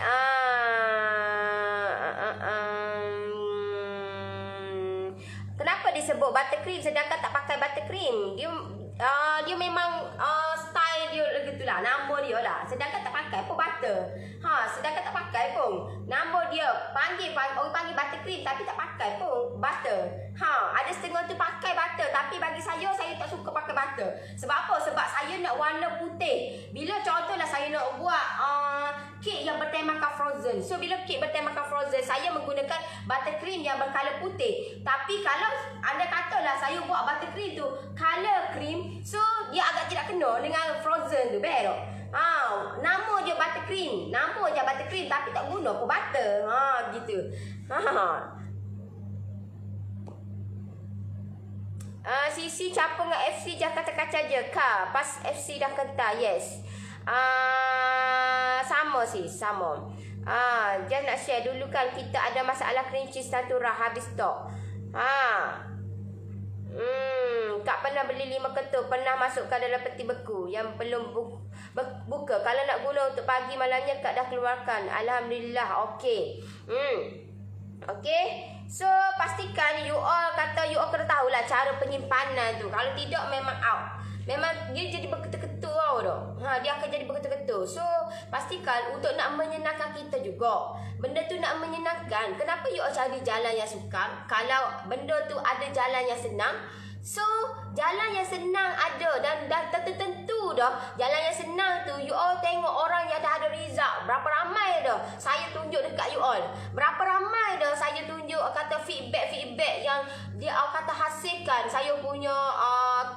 Kenapa disebut buttercream sedangkan tak pakai buttercream? Dia memang style dia gitulah, nama dia lah. Sedangkan tak pakai pun butter. Sedangkan tak pakai pun nama dia orang panggil buttercream tapi tak pakai pun butter. Ada setengah tu pakai butter, tapi bagi saya tak suka pakai butter. Sebab apa? Sebab saya nak warna putih. Bila contohlah saya nak buat kek yang bertemakan frozen. So bila kek bertemakan frozen, saya menggunakan buttercream yang bercolor putih. Tapi kalau anda katalah saya buat buttercream tu color cream, so dia agak tidak kena dengan frozen tu, betul? Nama je buttercream. Nama je buttercream tapi tak guna pun butter. Gitu. Sisi campur dengan FC dah kaca-kaca je kah? Pas FC dah kental, yes. Sama sih, sama. Just nak share dulu kan kita ada masalah cream cheese natura habis stok. Tak pernah beli 5 ketul, pernah masukkan dalam peti beku yang belum buka. Kalau nak guna untuk pagi malamnya Kak dah keluarkan. Alhamdulillah, okey. Okey. So pastikan you all kata you all kena tahulah cara penyimpanan tu. Kalau tidak memang out. Memang dia jadi berketul-ketul tau dah. Dia akan jadi berketul-ketul. So pastikan untuk nak menyenangkan kita juga. Benda tu nak menyenangkan. Kenapa you all cari jalan yang sukar? Kalau benda tu ada jalan yang senang, so jalan yang senang ada dan dah tertentu dah. Jalan yang senang tu, you all tengok orang yang dah ada result. Berapa ramai dah saya tunjuk dekat you all. Berapa ramai dah saya tunjuk kata feedback yang dia kata hasilkan. Saya punya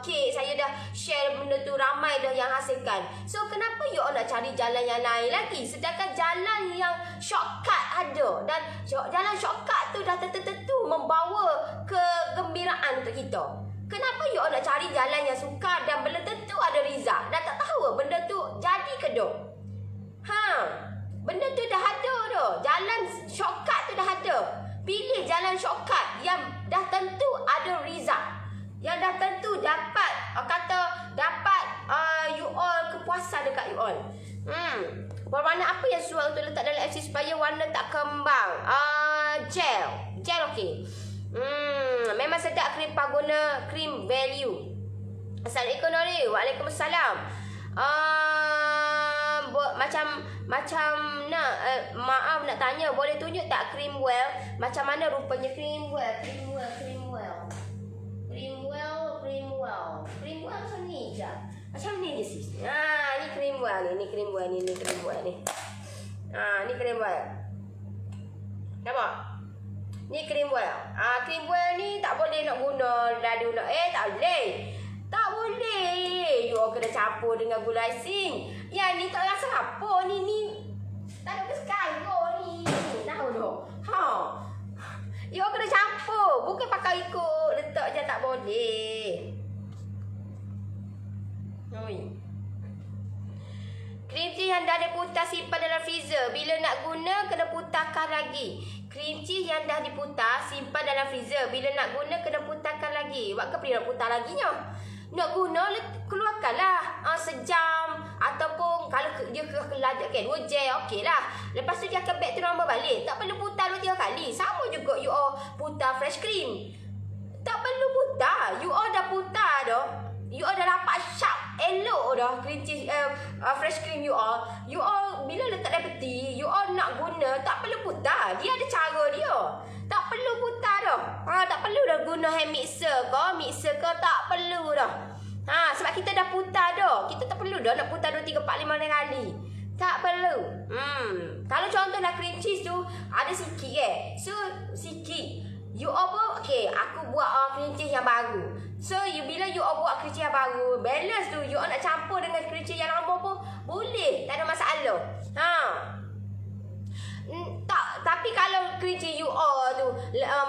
kek, saya dah share benda tu, ramai dah yang hasilkan. So kenapa you all nak cari jalan yang lain lagi? Sedangkan jalan yang shortcut ada. Dan jalan shortcut tu dah tentu membawa kegembiraan untuk kita. Kenapa you all nak cari jalan yang sukar dan belum tentu ada result? Dan tak tahu benda tu jadi ke tak? Benda tu dah ada dah. Jalan shortcut tu dah ada. Pilih jalan shortcut yang dah tentu ada result. Yang dah tentu dapat you all kepuasan dekat you all. Berwarna apa yang sesuai untuk letak dalam FC supaya warna tak kembang? Gel okey. Memang sedap krim guna krim value. Assalamualaikum Nuri. Waalaikumsalam. Maaf nak tanya, boleh tunjuk tak cream well? Macam mana rupanya cream well? Cream well macam ni je. Macam ni je sis. Ni cream well ni. Ni cream well. Ni cream well. Nampak? Ni cream well. Cream well ni tak boleh nak guna dadu nak. Tak boleh. Tak boleh. You all kena campur dengan gula icing. Yang ni tak rasa apa ni. Tak ada kesukaan kau ni. Tahu dah. You all kena campur. Bukan pakai ikut letak je, tak boleh. Krim cheese yang dah diputar simpan dalam freezer. Bila nak guna kena putarkan lagi. Krim cheese yang dah diputar simpan dalam freezer. Bila nak guna kena putarkan lagi. Buat ke perlu nak putar lagi nya? Nak guna keluarkanlah sejam ataupun kalau dia kelajak kan 2 jam okeylah. Lepas tu dia akan back to normal balik. Tak perlu putar 2-3 kali. Sama juga you all putar fresh cream. Tak perlu putar. You all dah putar dah. You all dah dapat sharp elok dah cream cheese fresh cream you all. You all bila letak dalam peti, you all nak guna tak perlu putar. Dia ada cara dia. Tak perlu putar dah. Tak perlu dah guna hand mixer ke tak perlu dah. Sebab kita dah putar dah. Kita tak perlu dah nak putar 2, 3, 4, 5 kali. Tak perlu. Kalau contohlah cream cheese tu ada sikit So sikit. You all pun okay, aku buat cream cheese yang baru. So bila you all buat cream cheese yang baru, balance tu you all nak campur dengan cream cheese yang lama pun boleh, tak ada masalah. Tapi kalau cream cheese you all tu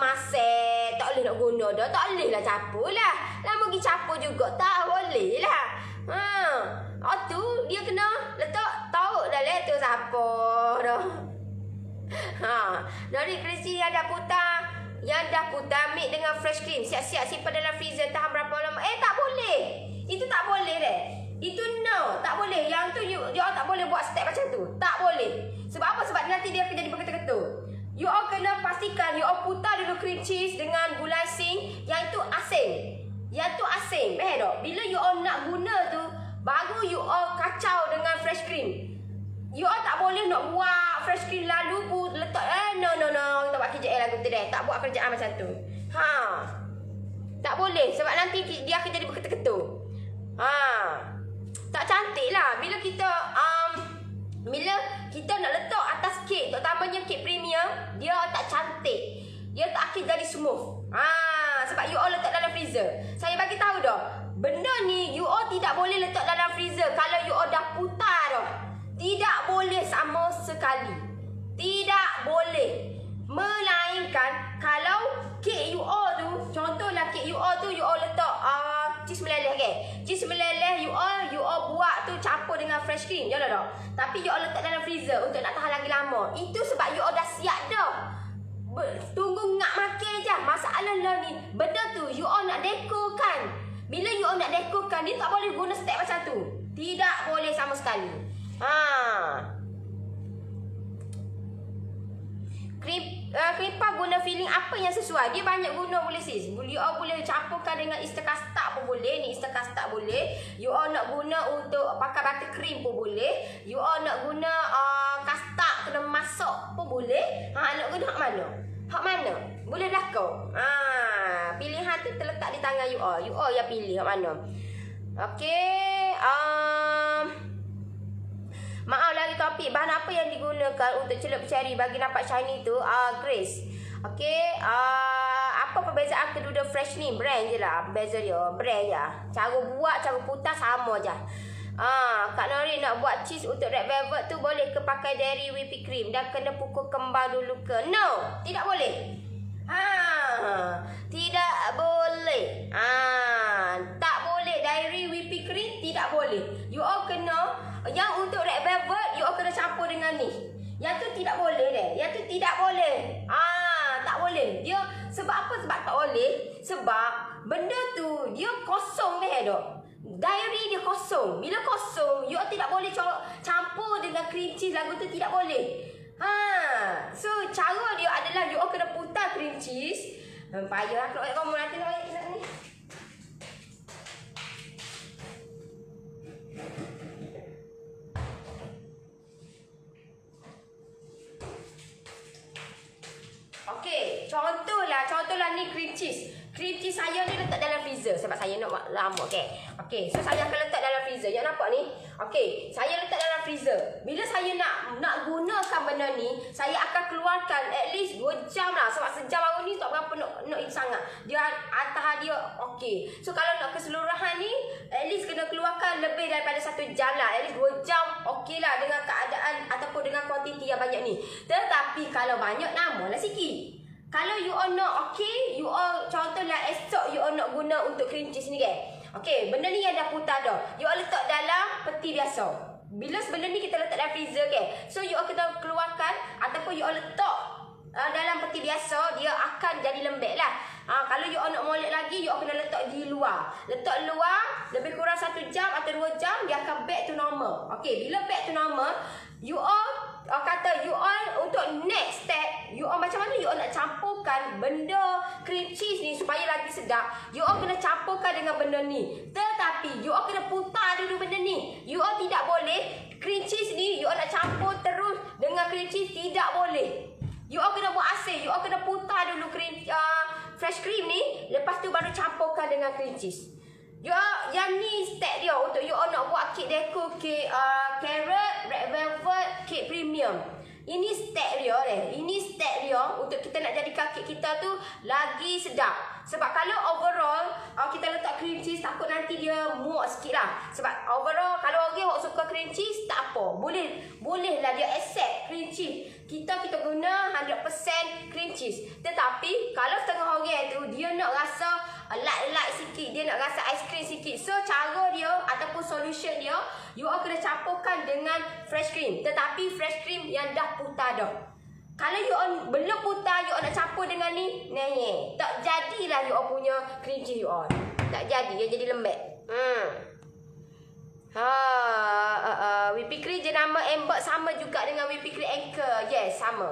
masak, tak boleh nak guna dah, tak boleh lah campur lah. Lama pergi campur juga tak boleh lah. Tu dia kena letak tahu dah letak siapa dah. Dari cream cheese yang dah putar mix dengan fresh cream. Siap-siap simpan dalam freezer tahan berapa lama. Tak boleh. Itu tak boleh deh. Itu no, tak boleh. Yang tu you all tak boleh buat step macam tu. Tak boleh. Sebab apa? Sebab nanti dia akan jadi berketul-ketul. You all kena pastikan you all putar dulu cream cheese dengan gula icing yang itu asin. Yang tu asin. Tak? Bila you all nak guna tu, baru you all kacau dengan fresh cream. You all tak boleh nak buat fresh cream lalu pun letak no. Kita buat kerjaan lagu tu deh. Tak buat kerjaan macam tu. Tak boleh sebab nanti dia akan jadi berketul-ketul. Tak cantik lah bila kita nak letak atas kek, terutamanya kek premium, dia tak cantik. Dia tak akan jadi smooth. Sebab you all letak dalam freezer. Saya bagi tahu dah. Benda ni you all tidak boleh letak dalam freezer kalau you all dah putar dah. Tidak boleh sama sekali. Tidak boleh. Melainkan kalau kek you all tu, contohlah kek you all tu you all letak cheese meleleh ke. Cheese meleleh you all buat tu campur dengan fresh cream. Jangan dah. Tapi you all letak dalam freezer untuk nak tahan lagi lama. Itu sebab you all dah siap dah. Tunggu ngak makan je. Masalah lah ni. Benda tu you all nak dekorkan. Bila you all nak dekorkan, dia tak boleh guna step macam tu. Tidak boleh sama sekali. Cream puff guna filling apa yang sesuai? Dia banyak guna boleh sis. You all boleh campurkan dengan Easter custard pun boleh. Ni Easter custard boleh. You all nak guna untuk pakai buttercream pun boleh. You all nak guna custard kena masak pun boleh. Nak guna hak mana? Hak mana? Boleh dah kau. Pilihan tu terletak di tangan you all. You all yang pilih hak mana. Okey. Okey, bahan apa yang digunakan untuk celup cherry bagi nampak shiny tu? Grace. Okey, apa perbezaan kedua fresh ni? Brand je lah, beza dia, brand je. Cara buat, cara putar sama je. Kak Nori nak buat cheese untuk red velvet tu boleh ke pakai dairy whipping cream dan kena pukul kembang dulu ke? No, tidak boleh. Tidak boleh. Tak boleh dairy whipping cream, tidak boleh. You all kena, yang untuk red velvet you all kena campur dengan ni. Yang tu tidak boleh deh. Yang tu tidak boleh. Tak boleh. Dia sebab apa? Sebab tak boleh. Sebab benda tu dia kosong deh dok. Dairy dia kosong. Bila kosong, you all tidak boleh campur dengan cream cheese lagu tu, tidak boleh. So cara dia adalah you all kena putar cream cheese. Payah kalau kamu nanti nak ni. Okey, contohlah ni cream cheese. Cream cheese saya ni letak dalam freezer sebab saya nak buat lama, okey. So saya akan letak dalam freezer. Yang nampak ni? Okey, saya letak dalam freezer. Bila saya nak gunakan benda ni, saya akan keluarkan at least 2 jam lah. Sebab sejam baru ni tak berapa nak sangat. Dia antara dia okey. So kalau nak keseluruhan ni, at least kena keluarkan lebih daripada 1 jam lah. At least 2 jam okey lah dengan keadaan ataupun dengan kuantiti yang banyak ni. Tetapi kalau banyak, namalah sikit. Kalau you all nak you all contohlah esok you all nak guna untuk cream cheese ni okey, benda ni yang dah putar dah. You all letak dalam peti biasa. Bila benda ni kita letak dalam freezer so you all kena keluarkan ataupun you all letak dalam peti biasa, dia akan jadi lembek lah. Kalau you all nak molek lagi, you all kena letak di luar. Letak luar lebih kurang 1 jam atau 2 jam, dia akan back to normal. Okey, bila back to normal, you all kata you all untuk next step, you all macam mana you all nak campurkan benda cream cheese ni supaya lagi sedap. You all kena campurkan dengan benda ni. Tetapi you all kena putar dulu benda ni. You all tidak boleh cream cheese ni you all nak campur terus dengan cream cheese, tidak boleh. You all kena buat asing, you all kena putar dulu fresh cream ni, lepas tu baru campurkan dengan cream cheese. You all, yang ni step dia untuk you all nak buat kek deco, kek carrot, red velvet, kek premium. Ini step dia Ini step dia untuk kita nak jadikan kek kita tu lagi sedap. Sebab kalau overall kita letak cream cheese, takut nanti dia muak sikit lah. Sebab overall kalau orang suka cream cheese, tak apa, boleh lah dia accept cream cheese. Kita guna 100% cream cheese. Tetapi kalau setengah orang tu dia nak rasa light sikit, dia nak rasa ice cream sikit. So cara dia ataupun solution dia, you all kena campurkan dengan fresh cream. Tetapi fresh cream yang dah putar dah. Kalau you all belum putar, you all nak campur dengan ni, tak jadilah you all punya cream cheese you all. Tak jadi, dia jadi lembek. Whipping cream jenama Embot sama juga dengan whipping cream Anchor. Yes, sama.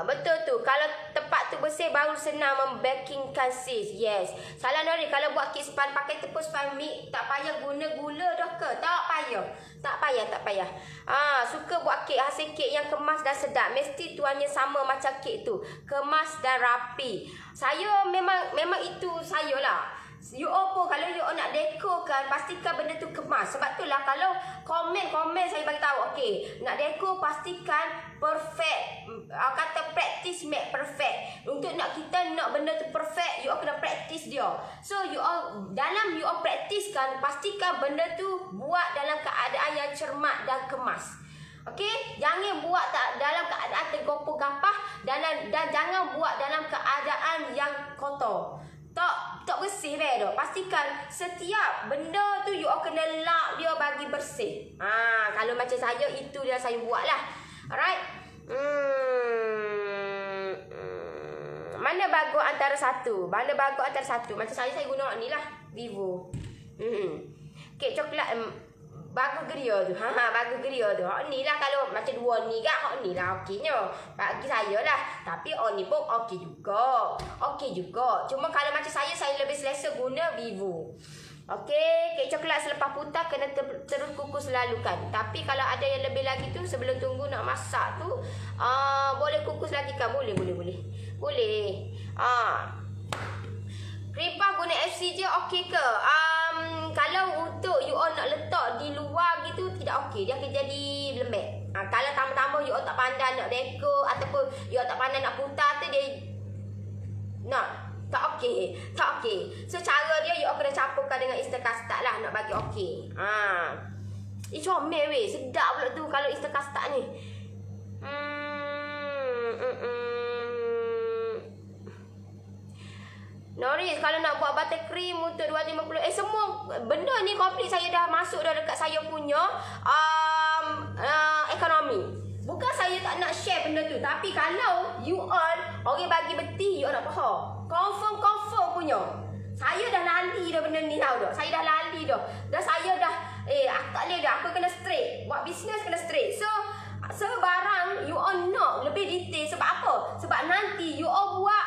Betul tu. Kalau tempat tu bersih baru senang membakingkan sis. Yes. Salah Nori, kalau buat kek span pakai tepung span mix, tak payah guna gula dah ke? Tak payah. Suka buat kek, hasil kek yang kemas dan sedap. Mesti tuannya sama macam kek tu. Kemas dan rapi. Saya memang itu saya lah. You all pun kalau you all nak dekorkan, pastikan benda tu kemas. Sebab tu lah kalau komen saya bagi tahu, okey, nak dekor pastikan perfect. Kata practice make perfect. Untuk kita nak benda tu perfect, you all kena practice dia. So you all dalam you all practice kan, pastikan benda tu buat dalam keadaan yang cermat dan kemas. Okey, jangan buat dalam keadaan tergopoh gapah dan jangan buat dalam keadaan yang kotor. Tak bersih dah. Pastikan setiap benda tu you all kena lap dia bagi bersih. Kalau macam saya, itu yang saya buat lah. Alright. Mana bagus antara satu? Macam saya guna ni lah, Vivo. Kek coklat bagus geria tu. Bagus geria tu. Ni lah kalau macam dua ni kan, ni lah okeynya. Bagi saya lah. Tapi ni pun okey juga. Cuma kalau macam saya lebih selesa guna Vivo. Okey, kek coklat selepas putar kena terus kukus selalu kan. Tapi kalau ada yang lebih lagi tu, sebelum tunggu nak masak tu, boleh kukus lagi kan? Boleh. Cream puff guna FCJ okey ke? Kalau untuk you all nak letak di luar gitu, tidak tidak okey. Dia akan jadi lembek. Kalau tambah-tambah you all tak pandai nak dekor ataupun you all tak pandai nak putar tu, dia tak okey. Tak okey. So cara dia you all kena campurkan dengan Easter custard lah nak bagi okey. Comel weh. Sedap pula tu kalau Easter custard ni. Noris, kalau nak buat buttercream untuk 250, semua benda ni komplit saya dah masuk dah dekat saya punya ekonomi. Bukan saya tak nak share benda tu, tapi kalau you all orang bagi beti, you all nak faham. Confirm punya. Saya dah lali dah benda ni tahu tak. Saya dah lali dah. Dan saya dah aku tak boleh dah. Aku kena straight. Buat bisnes kena straight. So barang you all nak lebih detail. Sebab apa? Sebab nanti you all buat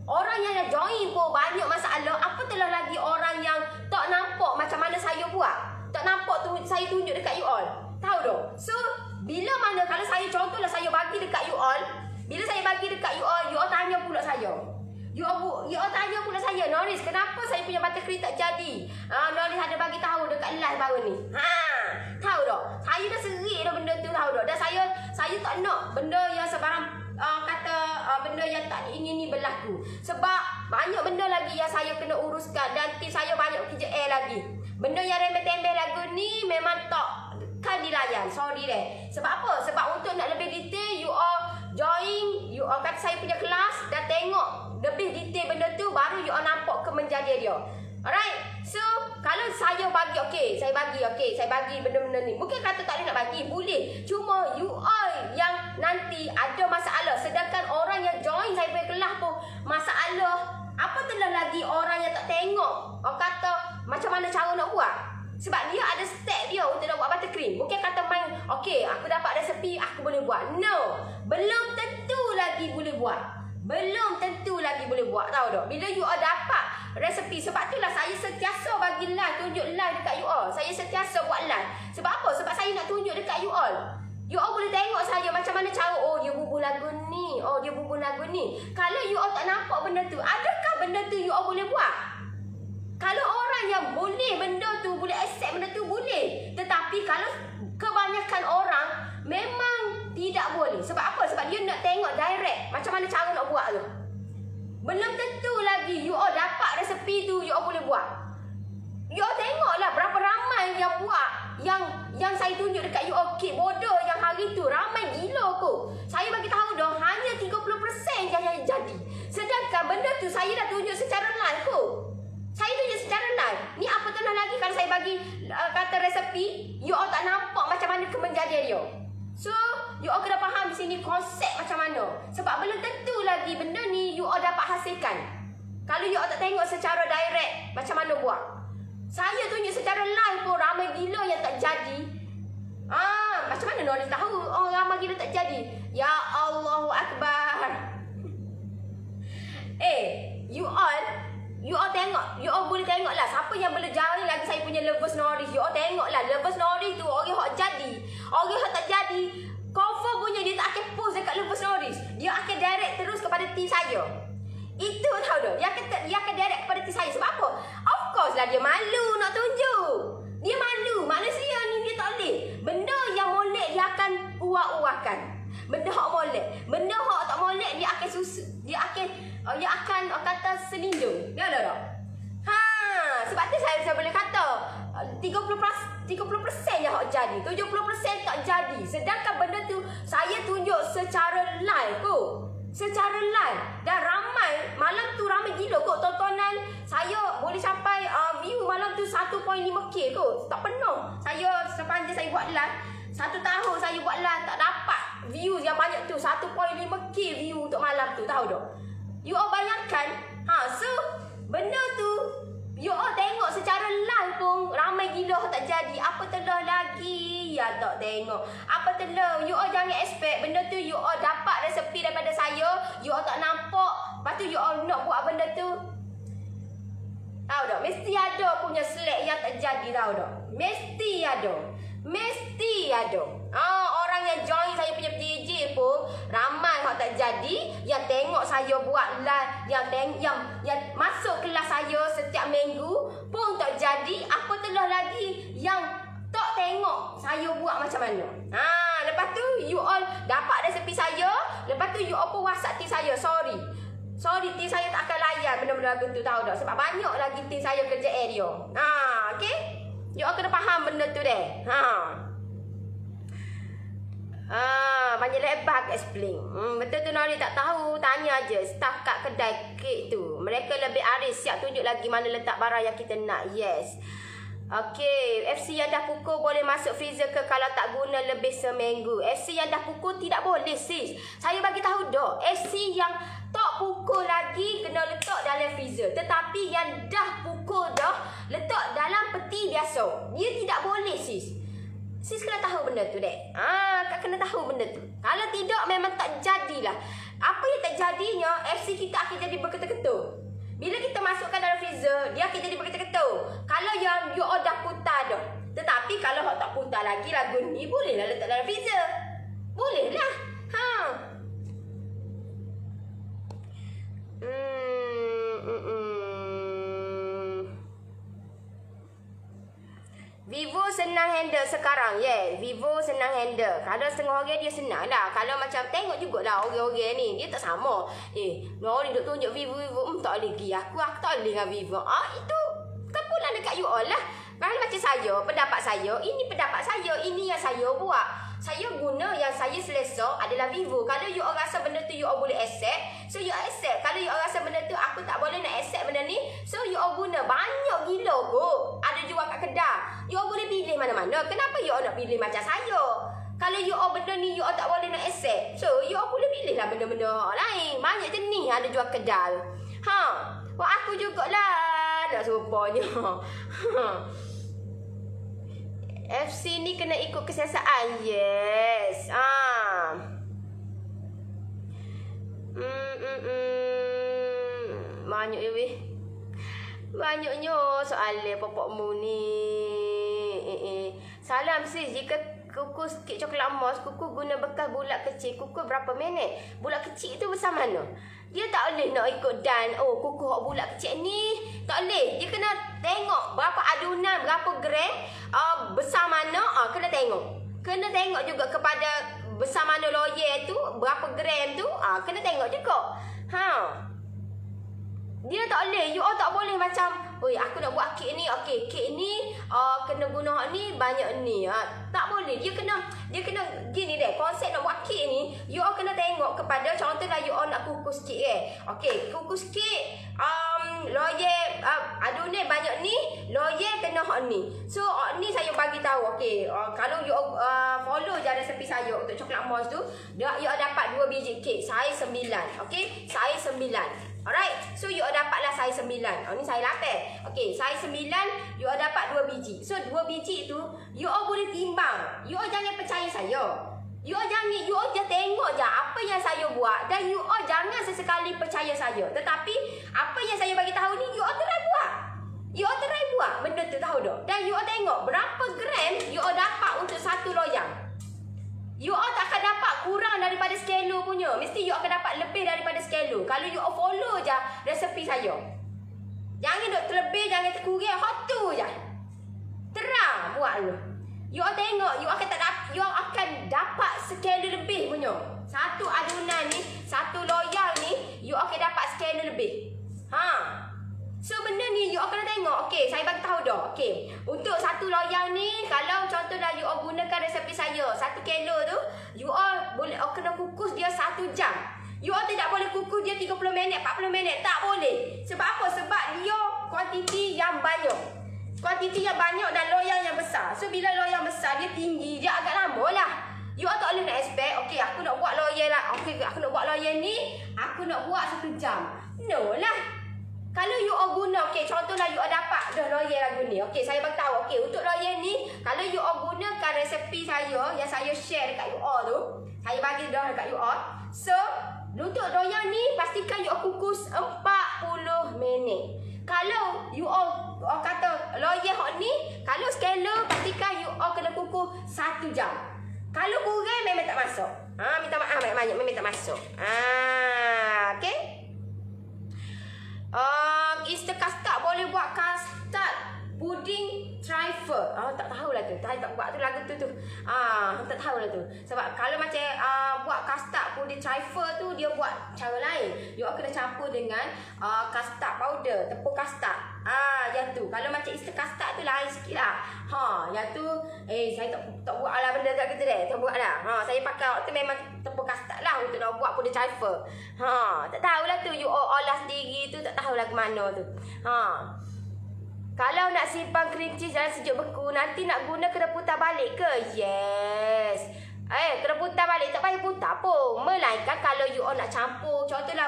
orang yang dah join pun banyak masalah. Apatahlah lagi orang yang tak nampak macam mana saya buat. Tak nampak tu saya tunjuk dekat you all. Tahu tak? So bila mana kalau saya contohlah saya bagi dekat you all. Bila saya bagi dekat you all tanya pula saya. You all tanya pula saya, Noris, kenapa saya punya buttercream tak jadi? Noris ada bagi tahu dekat live baru ni. Tahu tak? Saya dah serik dah benda tu, tahu tak? Dan saya tak nak benda yang sebarang benda yang tak diingini berlaku. Sebab banyak benda lagi yang saya kena uruskan dan tim saya banyak kerja lagi. Benda yang remeh-temeh lagu ni memang kan dilayan. Sorry deh. Sebab apa? Sebab untuk nak lebih detail, you all join, you all kata saya punya kelas dan tengok lebih detail benda tu, baru you all nampak kemenjadian dia. Alright. So kalau saya bagi saya bagi benda-benda ni. Mungkin kata tak boleh nak bagi, boleh. Cuma you all yang nanti ada masalah, sedangkan orang yang join saya punya kelas pun masalah. Apatahlah lagi orang yang tak tengok, orang kata macam mana cara nak buat. Sebab dia ada step dia untuk nak buat buttercream. Bukan kata main, aku dapat resepi, aku boleh buat. No. Belum tentu lagi boleh buat. Tahu tak? Bila you all dapat resepi. Sebab itulah saya sentiasa bagi live, tunjuk live dekat you all. Saya sentiasa buat live. Sebab apa? Sebab saya nak tunjuk dekat you all. You all boleh tengok saya macam mana cara. Dia bubuh lagu ni. Dia bubuh lagu ni. Kalau you all tak nampak benda tu, adakah benda tu you all boleh buat? Kalau orang yang boleh benda tu, boleh accept benda tu, boleh. Tetapi kalau kebanyakan orang memang tidak boleh. Sebab apa? Sebab dia nak tengok direct macam mana cara nak buat tu. Belum tentu lagi you all dapat resepi tu, you all boleh buat. You all tengoklah berapa ramai yang buat. Yang saya tunjuk dekat you all kek bodoh yang hari tu. Ramai gila kot. Saya bagi tahu dah hanya 30% yang jadi. Sedangkan benda tu saya dah tunjuk secara live kot. Saya tunjuk secara live. Ni apatahlah lagi kalau saya bagi kata resepi, you all tak nampak macam mana kemenjadian dia. So, you all kena faham di sini konsep macam mana. Sebab belum tentu lagi benda ni you all dapat hasilkan. Kalau you all tak tengok secara direct macam mana buat. Saya tunjuk secara live pun ramai gila yang tak jadi. Macam mana Noris tahu ramai gila tak jadi? Ya Allahu Akbar. You all tengok, you all boleh tengok lah siapa yang boleh jauh lagi saya punya Lovers Noris. You all tengok lah Lovers Noris tu orang hok jadi. Orang hok tak jadi, confirm punya dia tak akan post dekat Lovers Noris. Dia akan direct terus kepada tim saya. Itu tahu dah. Dia akan direct kepada tim saya. Sebab apa? Of course lah dia malu nak tunjuk. Dia malu. Manusia ni dia tak boleh. Benda yang molek dia akan uak-uakan. Benda hok molek. Benda hok tak molek dia akan susu. Dia akan kata selindung. Dia ada tak? Sebab tu saya boleh kata 30% yang hok jadi, 70% tak jadi. Sedangkan benda tu saya tunjuk secara live kot. Secara live. Dan ramai, malam tu ramai gila kot tontonan. Saya boleh sampai view malam tu 1.5k kot. Tak penuh. Saya sepanjang saya buat live, 1 tahun saya buat live tak dapat views yang banyak tu. 1.5k view untuk malam tu. Tahu tak? You all bayangkan. So benda tu you all tengok secara live pun ramai gila tak jadi. Apa telah lagi ya tak tengok. Apa telah. You all jangan expect benda tu you all dapat resepi daripada saya, you all tak nampak, lepas tu you all nak buat benda tu. Tahu tak? Mesti ada punya select yang tak jadi. Tahu tak? Mesti ada. Orang yang join saya punya PJ pun ramai yang tak jadi, yang tengok saya buat live, yang masuk kelas saya setiap minggu pun tak jadi. Apa telah lagi yang tak tengok saya buat macam mana. Lepas tu you all dapat resepi saya. Lepas tu you all pun WhatsApp team saya. Sorry team saya tak akan layan benda-benda lagu tu, tahu tak? Sebab banyak lagi team saya kerja area. Okay? You all kena faham benda tu deh. Banyak lebar aku explain. Betul tu Nori tak tahu, tanya aja staff kat kedai kek tu. Mereka lebih aris, siap tunjuk lagi mana letak barang yang kita nak. Yes. Okay, FC yang dah pukul boleh masuk freezer ke kalau tak guna lebih seminggu? FC yang dah pukul tidak boleh sis. Saya bagi tahu dah, FC yang tak pukul lagi kena letak dalam freezer. Tetapi yang dah pukul dah, letak dalam peti biasa. Dia tidak boleh sis. Sis kena tahu benda tu dek. Kak kena tahu benda tu. Kalau tidak memang tak jadilah. Apa yang tak jadinya, FC kita akan jadi berketul-ketul. Bila kita masukkan dalam freezer, dia akan jadi berketul-ketul. Kalau yang you all dah putar dah. Tetapi kalau hak tak putar lagi lagu ni, bolehlah letak dalam freezer. Bolehlah. Vivo senang handle sekarang. Vivo senang handle. Kalau setengah orang dia senang lah. Kalau macam tengok jugalah orang-orang ni, dia tak sama. Orang duk tunjuk Vivo. Tak boleh pergi aku tak boleh dengan Vivo. Itu kepulan dekat you all lah. Kalau macam saya, pendapat saya, ini pendapat saya, ini yang saya buat. Saya guna yang saya selesa adalah Vivo. Kalau you all rasa benda tu you all boleh accept, so you all accept. Kalau you all rasa benda tu aku tak boleh nak accept benda ni, so you all guna. Banyak gila kot ada jual kat kedai. You all boleh pilih mana-mana. Kenapa you all nak pilih macam saya? Kalau you all benda ni you all tak boleh nak accept, so you all boleh pilih lah benda-benda lain. Banyak jenis ada jual kedai. Buat aku jugalah nak serupanya. FC ni kena ikut kesiasaan. Yes. Banyak ya weh. Banyaknya soalan popokmu ni. Salam sis, jika kuku sikit coklat mos, kuku guna bekas bulat kecil, kuku berapa minit? Bulat kecil tu besar mana? Dia tak boleh nak ikut dan kuku hak bulat kecil ni tak boleh. Dia kena tengok berapa adunan, berapa gram, besar mana, kena tengok. Kena tengok juga kepada besar mana loyer tu, berapa gram tu, kena tengok juga. Dia tak boleh. You all tak boleh macam, aku nak buat kek ni, kek ni kena guna ni banyak ni. Tak boleh. Dia kena gini deh. Konsep nak buat kek ni, you all kena tengok kepada, contohlah you all nak kukus kek kukus kek loyer adunan banyak ni, loyer kena hak ni. So ni saya bagi tahu. Kalau you all follow je resepi saya untuk coklat mos tu, you all dapat 2 biji kek saiz 9. Saiz 9. Alright, so you all dapatlah saiz 9. Ni saiz 8. Saiz 9 you all dapat 2 biji. So 2 biji tu you all boleh timbang. You all jangan percaya saya. You all just tengok je apa yang saya buat dan you all jangan sesekali percaya saya. Tetapi apa yang saya bagi tahu ni you all try buat. You all try buat benda tu, tahu tak? Dan you all tengok berapa gram you all dapat untuk satu loyang. You all tak akan dapat kurang daripada skelo punya. Mesti you akan dapat lebih daripada skelo. Kalau you all follow je resepi saya. Jangan duk terlebih, jangan terkurang. Hot tu je. Terang buat lu. You all tengok, you akan dapat skelo lebih punya. Satu adunan ni, satu loyang ni, you akan dapat skelo lebih. So benda ni you all kena tengok. Saya bagi tahu dah. Untuk satu loyang ni, kalau contohlah you all gunakan resepi saya 1 kilo tu, you all boleh kena kukus dia 1 jam. You all tidak boleh kukus dia 30 minit, 40 minit. Tak boleh. Sebab apa? Sebab dia kuantiti yang banyak. Kuantiti yang banyak dan loyang yang besar. So bila loyang besar, dia tinggi, dia agak lama lah. You all tak boleh nak expect, aku nak buat loyang lah. Aku nak buat loyang ni, aku nak buat 1 jam. No lah. Kalau you all guna, contohlah you all dapat dah loyer lagu ni. Saya bagi tahu. Untuk loyer ni, kalau you all gunakan resepi saya yang saya share dekat you all tu, saya bagi dah dekat you all. So, untuk loyer ni, pastikan you all kukus 40 minit. Kalau you all kata loyer hot ni, kalau skala, pastikan you all kena kukus 1 jam. Kalau kurang, memang tak masuk. Minta maaf banyak-banyak, memang tak masuk. Easter custard boleh buat custard pudding trifle. tak tahulah tu. Saya tak buat tu lagu tu. Tak tahulah tu. Sebab kalau macam buat custard pun dia trifle tu dia buat cara lain. You kena campur dengan custard powder, tepung custard. Yang tu. Kalau macam instant custard tu lain sikit lah. Yang tu saya tak buat lah benda kat kita deh. Tak buat lah. Saya pakai waktu memang tepung custard lah untuk nak buat pun dia trifle. Tak tahulah tu you olah sendiri tu, tak tahulah ke mana tu. Kalau nak simpan cream cheese dalam sejuk beku, nanti nak guna kena putar balik ke? Yes. Kena putar balik, tak payah putar pun. Melainkan kalau you all nak campur, contohlah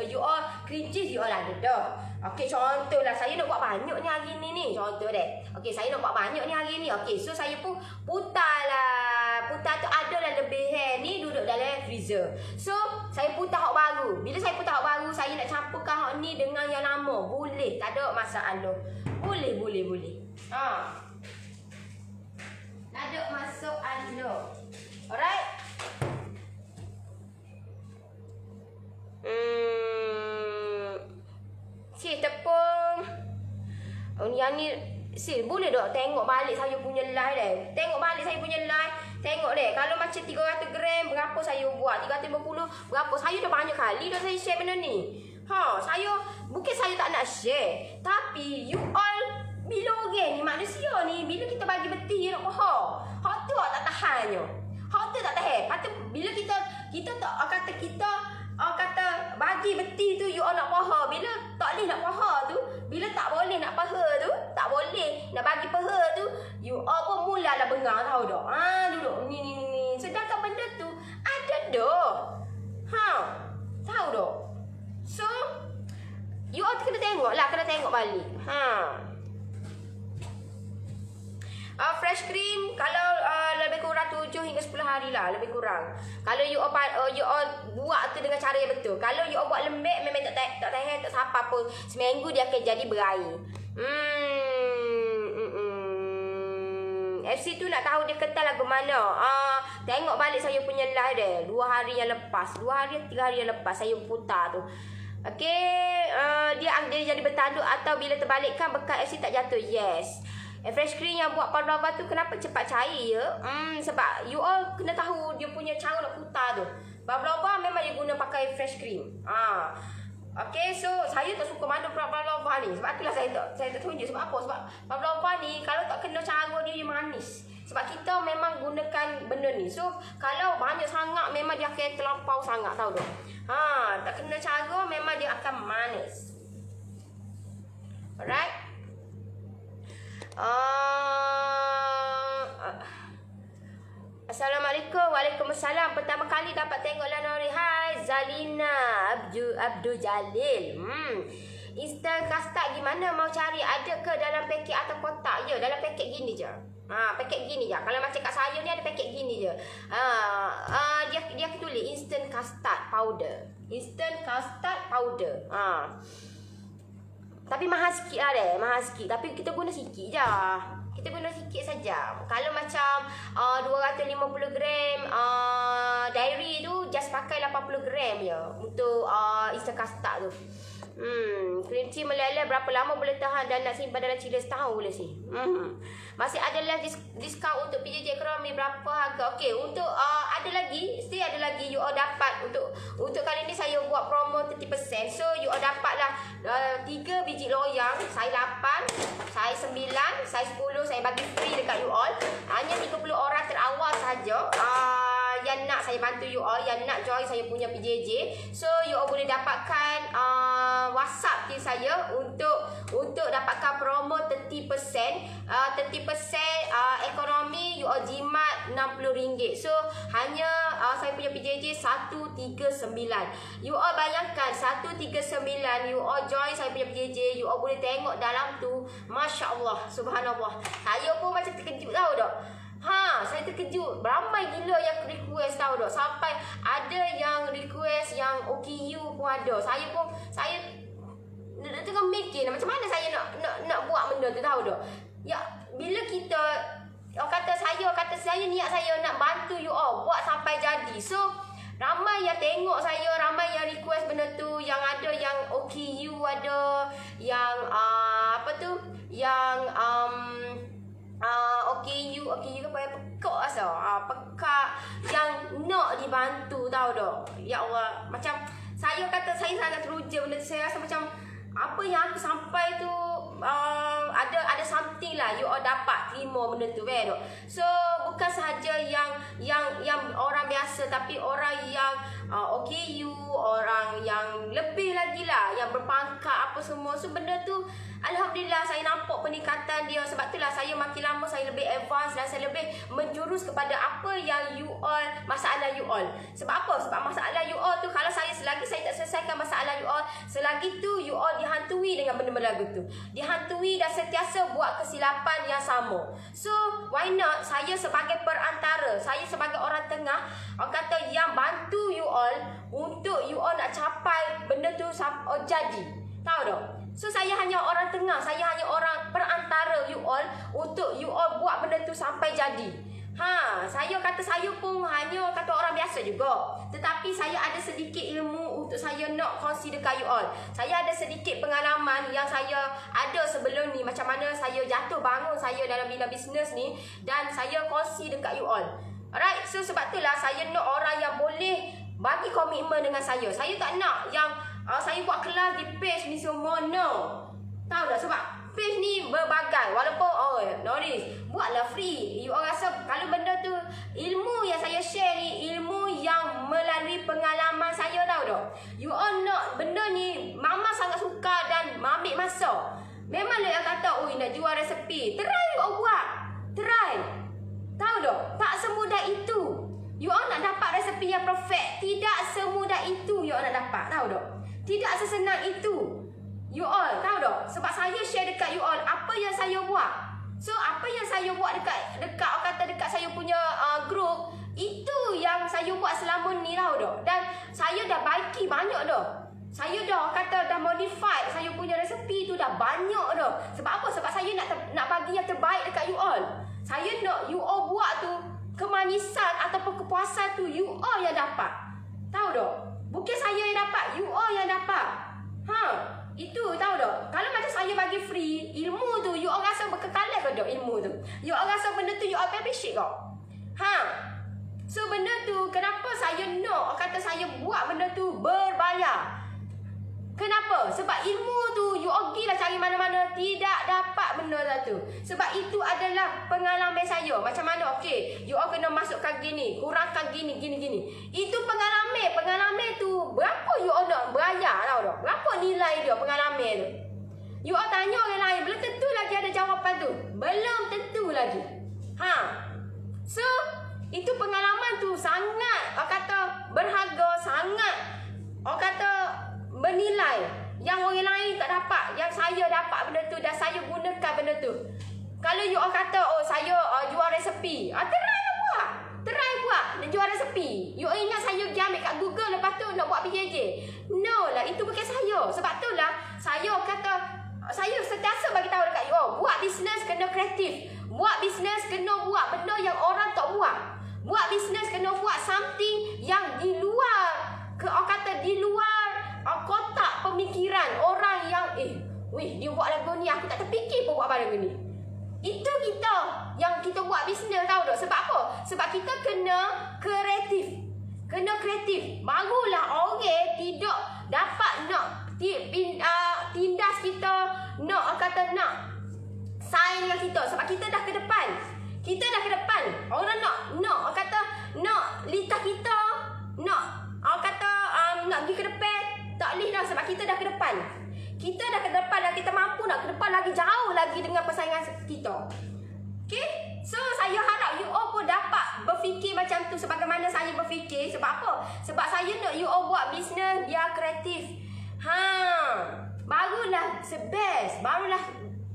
you all cream cheese you all ada dah. Okey, contohlah saya nak buat banyak ni hari ni. Contoh deh. Okey, saya nak buat banyak ni hari ni. Okey, so saya pun putarlah. Putar tu adalah lebih ni duduk dalam freezer. So, saya putar hak baru. Bila saya putar hak baru, saya nak campurkan hak ni dengan yang lama. Boleh, tak ada masalah. Boleh. Tak ada masalah. Alright. Tepung. Yang ni boleh tak tengok balik saya punya live deh. Tengok balik saya punya live. Tengok deh. Kalau macam 300 gram berapa saya buat? 350 berapa? Saya dah banyak kali dah saya share benda ni. Saya bukan saya tak nak share, tapi you all bila orang ni manusia ni bila kita bagi beti nak faham. Hak tu tak tahannya. Hak tu tak tahan. Patut bila kita tak kata bagi beti tu you all nak faham. Bila tak boleh nak faham tu, bila tak boleh nak faham tu, tak boleh nak bagi faham tu, you all pun mulalah bengang tahu dak. Duduk ni. Sedangkan benda tu ada dah. Tahu dak. So, you all kena tengok balik. Fresh cream kalau lebih kurang 7 hingga 10 hari lah, lebih kurang. Kalau you all buat tu dengan cara yang betul. Kalau you all buat lembek memang tak tahan, tak sapa pun. Seminggu dia akan jadi berair. FC tu nak tahu dia kental lagu mana. Tengok balik saya punya live dia 2 hari yang lepas, 2 hari 3 hari yang lepas saya putar tu. Okey, dia jadi bertanduk atau bila terbalikkan bekas FC tak jatuh. Yes. Fresh cream yang buat pavlova tu kenapa cepat cair ya? Sebab you all kena tahu dia punya cara nak putar tu. Pavlova memang dia guna pakai fresh cream. Okey, so saya tak suka mana pavlova ni. Sebab itulah saya tak tunjuk. Sebab apa? Sebab pavlova ni kalau tak kena cara dia manis. Sebab kita memang gunakan benda ni. So kalau banyak sangat memang dia akan terlampau sangat, tahu tak? Tak kena cara memang dia akan manis. Alright. Assalamualaikum. Waalaikumsalam. Pertama kali dapat tengok Lanori. Hai Zalina Abdul Jalil. Instant custard gimana mau cari? Ada ke dalam paket atau kotak? Ya, dalam paket gini je. Paket gini je. Kalau macam kat saya ni ada paket gini je. Dia tulis instant custard powder. Instant custard powder. Tapi mahal sikit lah deh, mahal sikit. Tapi kita guna sikit je. Kita guna sikit saja. Kalau macam 250 gram dairy tu just pakai 80 gram je untuk instant custard tu. Cream cheese meleleh berapa lama boleh tahan dan nak simpan dalam chiller setahun boleh sih. Masih ada lagi diskaun untuk PJJ Ekonomi berapa harga? Okey, untuk ada lagi, still ada lagi you all dapat untuk kali ni saya buat promo 30%. So you all dapatlah 3 biji loyang, saya 8, saya 9, saya 10 saya bagi free dekat you all. Hanya 30 orang terawal saja. Yang nak saya bantu you all, yang nak join saya punya PJJ. So you all boleh dapatkan WhatsApp team saya untuk dapatkan promo 30%. 30% ekonomi you all jimat RM60. So hanya saya punya PJJ 139. You all bayangkan 139 you all join saya punya PJJ, you all boleh tengok dalam tu, masya-Allah, subhanallah. Saya pun macam terkejut tahu tak. Saya terkejut. Ramai gila yang request tahu tak. Sampai ada yang request yang OKU pun ada. Saya tengah mikir macam mana saya nak buat benda tu tahu tak. Ya, bila kita kata saya niat saya nak bantu you all buat sampai jadi. So ramai yang tengok saya, ramai yang request benda tu, yang ada yang OKU ada, yang apa tu, yang you okey you payah pekak asa. Pekak yang nak dibantu tahu tak. Ya Allah, macam saya kata saya sangat teruja benda tu. Saya rasa macam apa yang aku sampai tu ada something lah you all dapat terima benda tu kan. So bukan sahaja yang orang biasa, tapi orang yang OKU, orang yang lebih lagi lah, yang berpangkat apa semua. So benda tu alhamdulillah saya nampak peningkatan dia. Sebab itulah saya makin lama saya lebih advance dan saya lebih menjurus kepada apa yang you all, masalah you all. Sebab apa? Sebab masalah you all tu, kalau selagi saya tak selesaikan masalah you all, selagi tu you all dihantui dengan benda-benda lagu tu, dihantui dan sentiasa buat kesilapan yang sama. So why not saya sebagai perantara, saya sebagai orang tengah, orang kata yang bantu you all untuk you all nak capai benda tu jadi. Tahu tak? So saya hanya orang tengah, saya hanya orang perantara you all untuk you all buat benda tu sampai jadi. Saya kata saya pun hanya kata orang biasa juga, tetapi saya ada sedikit ilmu untuk saya nak kongsi dekat you all. Saya ada sedikit pengalaman yang saya ada sebelum ni, macam mana saya jatuh bangun saya dalam bidang bisnes ni, dan saya kongsi dekat you all. Alright, so sebab itulah saya nak orang yang boleh bagi komitmen dengan saya. Saya tak nak yang saya buat kelas di page ni semua, no. Tahu tak? Sebab page ni berbagai. Walaupun Noris buatlah free. You orang rasa kalau benda tu ilmu yang saya share ni, ilmu yang melalui pengalaman saya, tahu tak? You all nak benda ni, mama sangat suka dan ambil masa. Memanglah yang kata nak jual resepi, try you all buat. Try. Tahu tak? Tak semudah itu. You all nak dapat resepi yang perfect, tidak semudah itu you all nak dapat, tahu tak? Tidak sesenang itu. You all tahu tak? Sebab saya share dekat you all apa yang saya buat. So apa yang saya buat dekat orang kata dekat saya punya group, itu yang saya buat selama ni, tahu tak? Dan saya dah baiki banyak dah. Saya dah kata dah modify saya punya resepi tu dah banyak dah. Sebab apa? Sebab saya nak bagi yang terbaik dekat you all. Saya nak you all buat tu kemanisan ataupun kepuasan tu you all yang dapat. Tahu tak? Bukan saya yang dapat, you all yang dapat. Itu tahu tak? Kalau macam saya bagi free, ilmu tu you all rasa berkekalan ke tak ilmu tu? You all rasa benda tu you all appreciate kau? So benda tu kenapa saya nak kata saya buat benda tu berbayar? Kenapa? Sebab ilmu tu you all pergilah cari mana-mana, tidak dapat benda lah tu. Sebab itu adalah pengalaman saya. Macam mana? Okey, you all kena masukkan gini, kurangkan gini. Itu pengalaman tu. Berapa you all nak bayar, tahu tak? Berapa nilai dia pengalaman tu? You all tanya orang lain, belum tentu lagi ada jawapan tu. Belum tentu lagi. So itu pengalaman tu sangat orang kata berharga, sangat orang kata bernilai, yang orang lain tak dapat, yang saya dapat benda tu dan saya gunakan benda tu. Kalau you all kata saya jual resepi, try buat nak jual resepi. You all ingat saya pergi ambil kat Google lepas tu nak buat PJJ? No lah, itu bukan saya. Sebab tu lah saya kata saya sentiasa bagi tahu dekat you all, buat bisnes kena kreatif. Buat bisnes kena buat benda yang orang tak buat. Buat bisnes kena buat something yang di luar orang kata di luar kotak pemikiran orang yang dia buat lagu ni, aku tak terfikir pun buat lagu ni. Itu kita yang kita buat bisnes, tahu tak? Sebab apa? Sebab kita kena kreatif. Barulah orang tidak dapat nak tindas kita, nak kata nak sign dengan kita. Sebab kita dah ke depan. Orang nak kata nak litar kita, nak kata nak pergi ke depan. Tak boleh dah, sebab kita dah ke depan. Dan kita mampu nak ke depan lagi jauh lagi dengan persaingan kita. Okay? So saya harap you all pun dapat berfikir macam tu sebagaimana saya berfikir. Sebab apa? Sebab saya nak you all buat bisnes biar kreatif. Barulah best. Barulah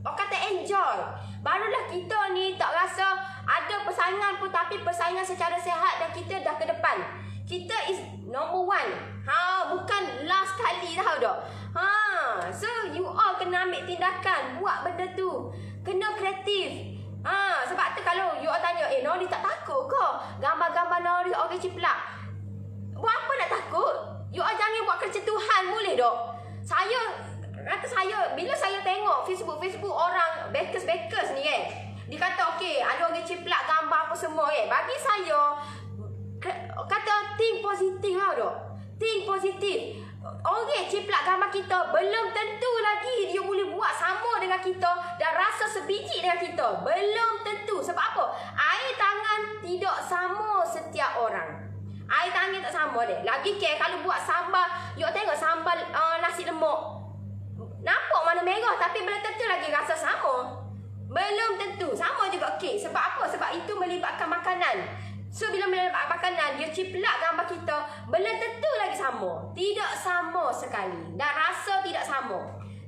orang kata enjoy. Barulah kita ni tak rasa ada persaingan pun, tapi persaingan secara sihat dan kita dah ke depan. Kita is number one. Bukan last kali, tahu tak? So you all kena ambil tindakan, buat benda tu. Kena kreatif. Sebab tu kalau you all tanya, Nori tak takut ke gambar-gambar Nori orang ciplak? Buat apa nak takut? You all jangan buat kerja Tuhan, boleh tak? Bila saya tengok Facebook orang bakers ni kan, dia kata okey, ada orang ciplak bagi saya kata think positif lah dok. Think positif. Orang ciplak gambar kita belum tentu lagi dia boleh buat sama dengan kita dan rasa sebiji dengan kita. Belum tentu. Sebab apa? Air tangan tidak sama setiap orang. Air tangan tak sama deh. Lagi kalau buat sambal, you tengok sambal nasi lemak. Nampak mana merah tapi belum tentu lagi rasa sama. Belum tentu. Sama juga kek. Sebab apa? Sebab itu melibatkan makanan. So bila melibatkan makanan, dia ciplak gambar kita, belum tentu lagi sama. Tidak sama sekali. Dan rasa tidak sama.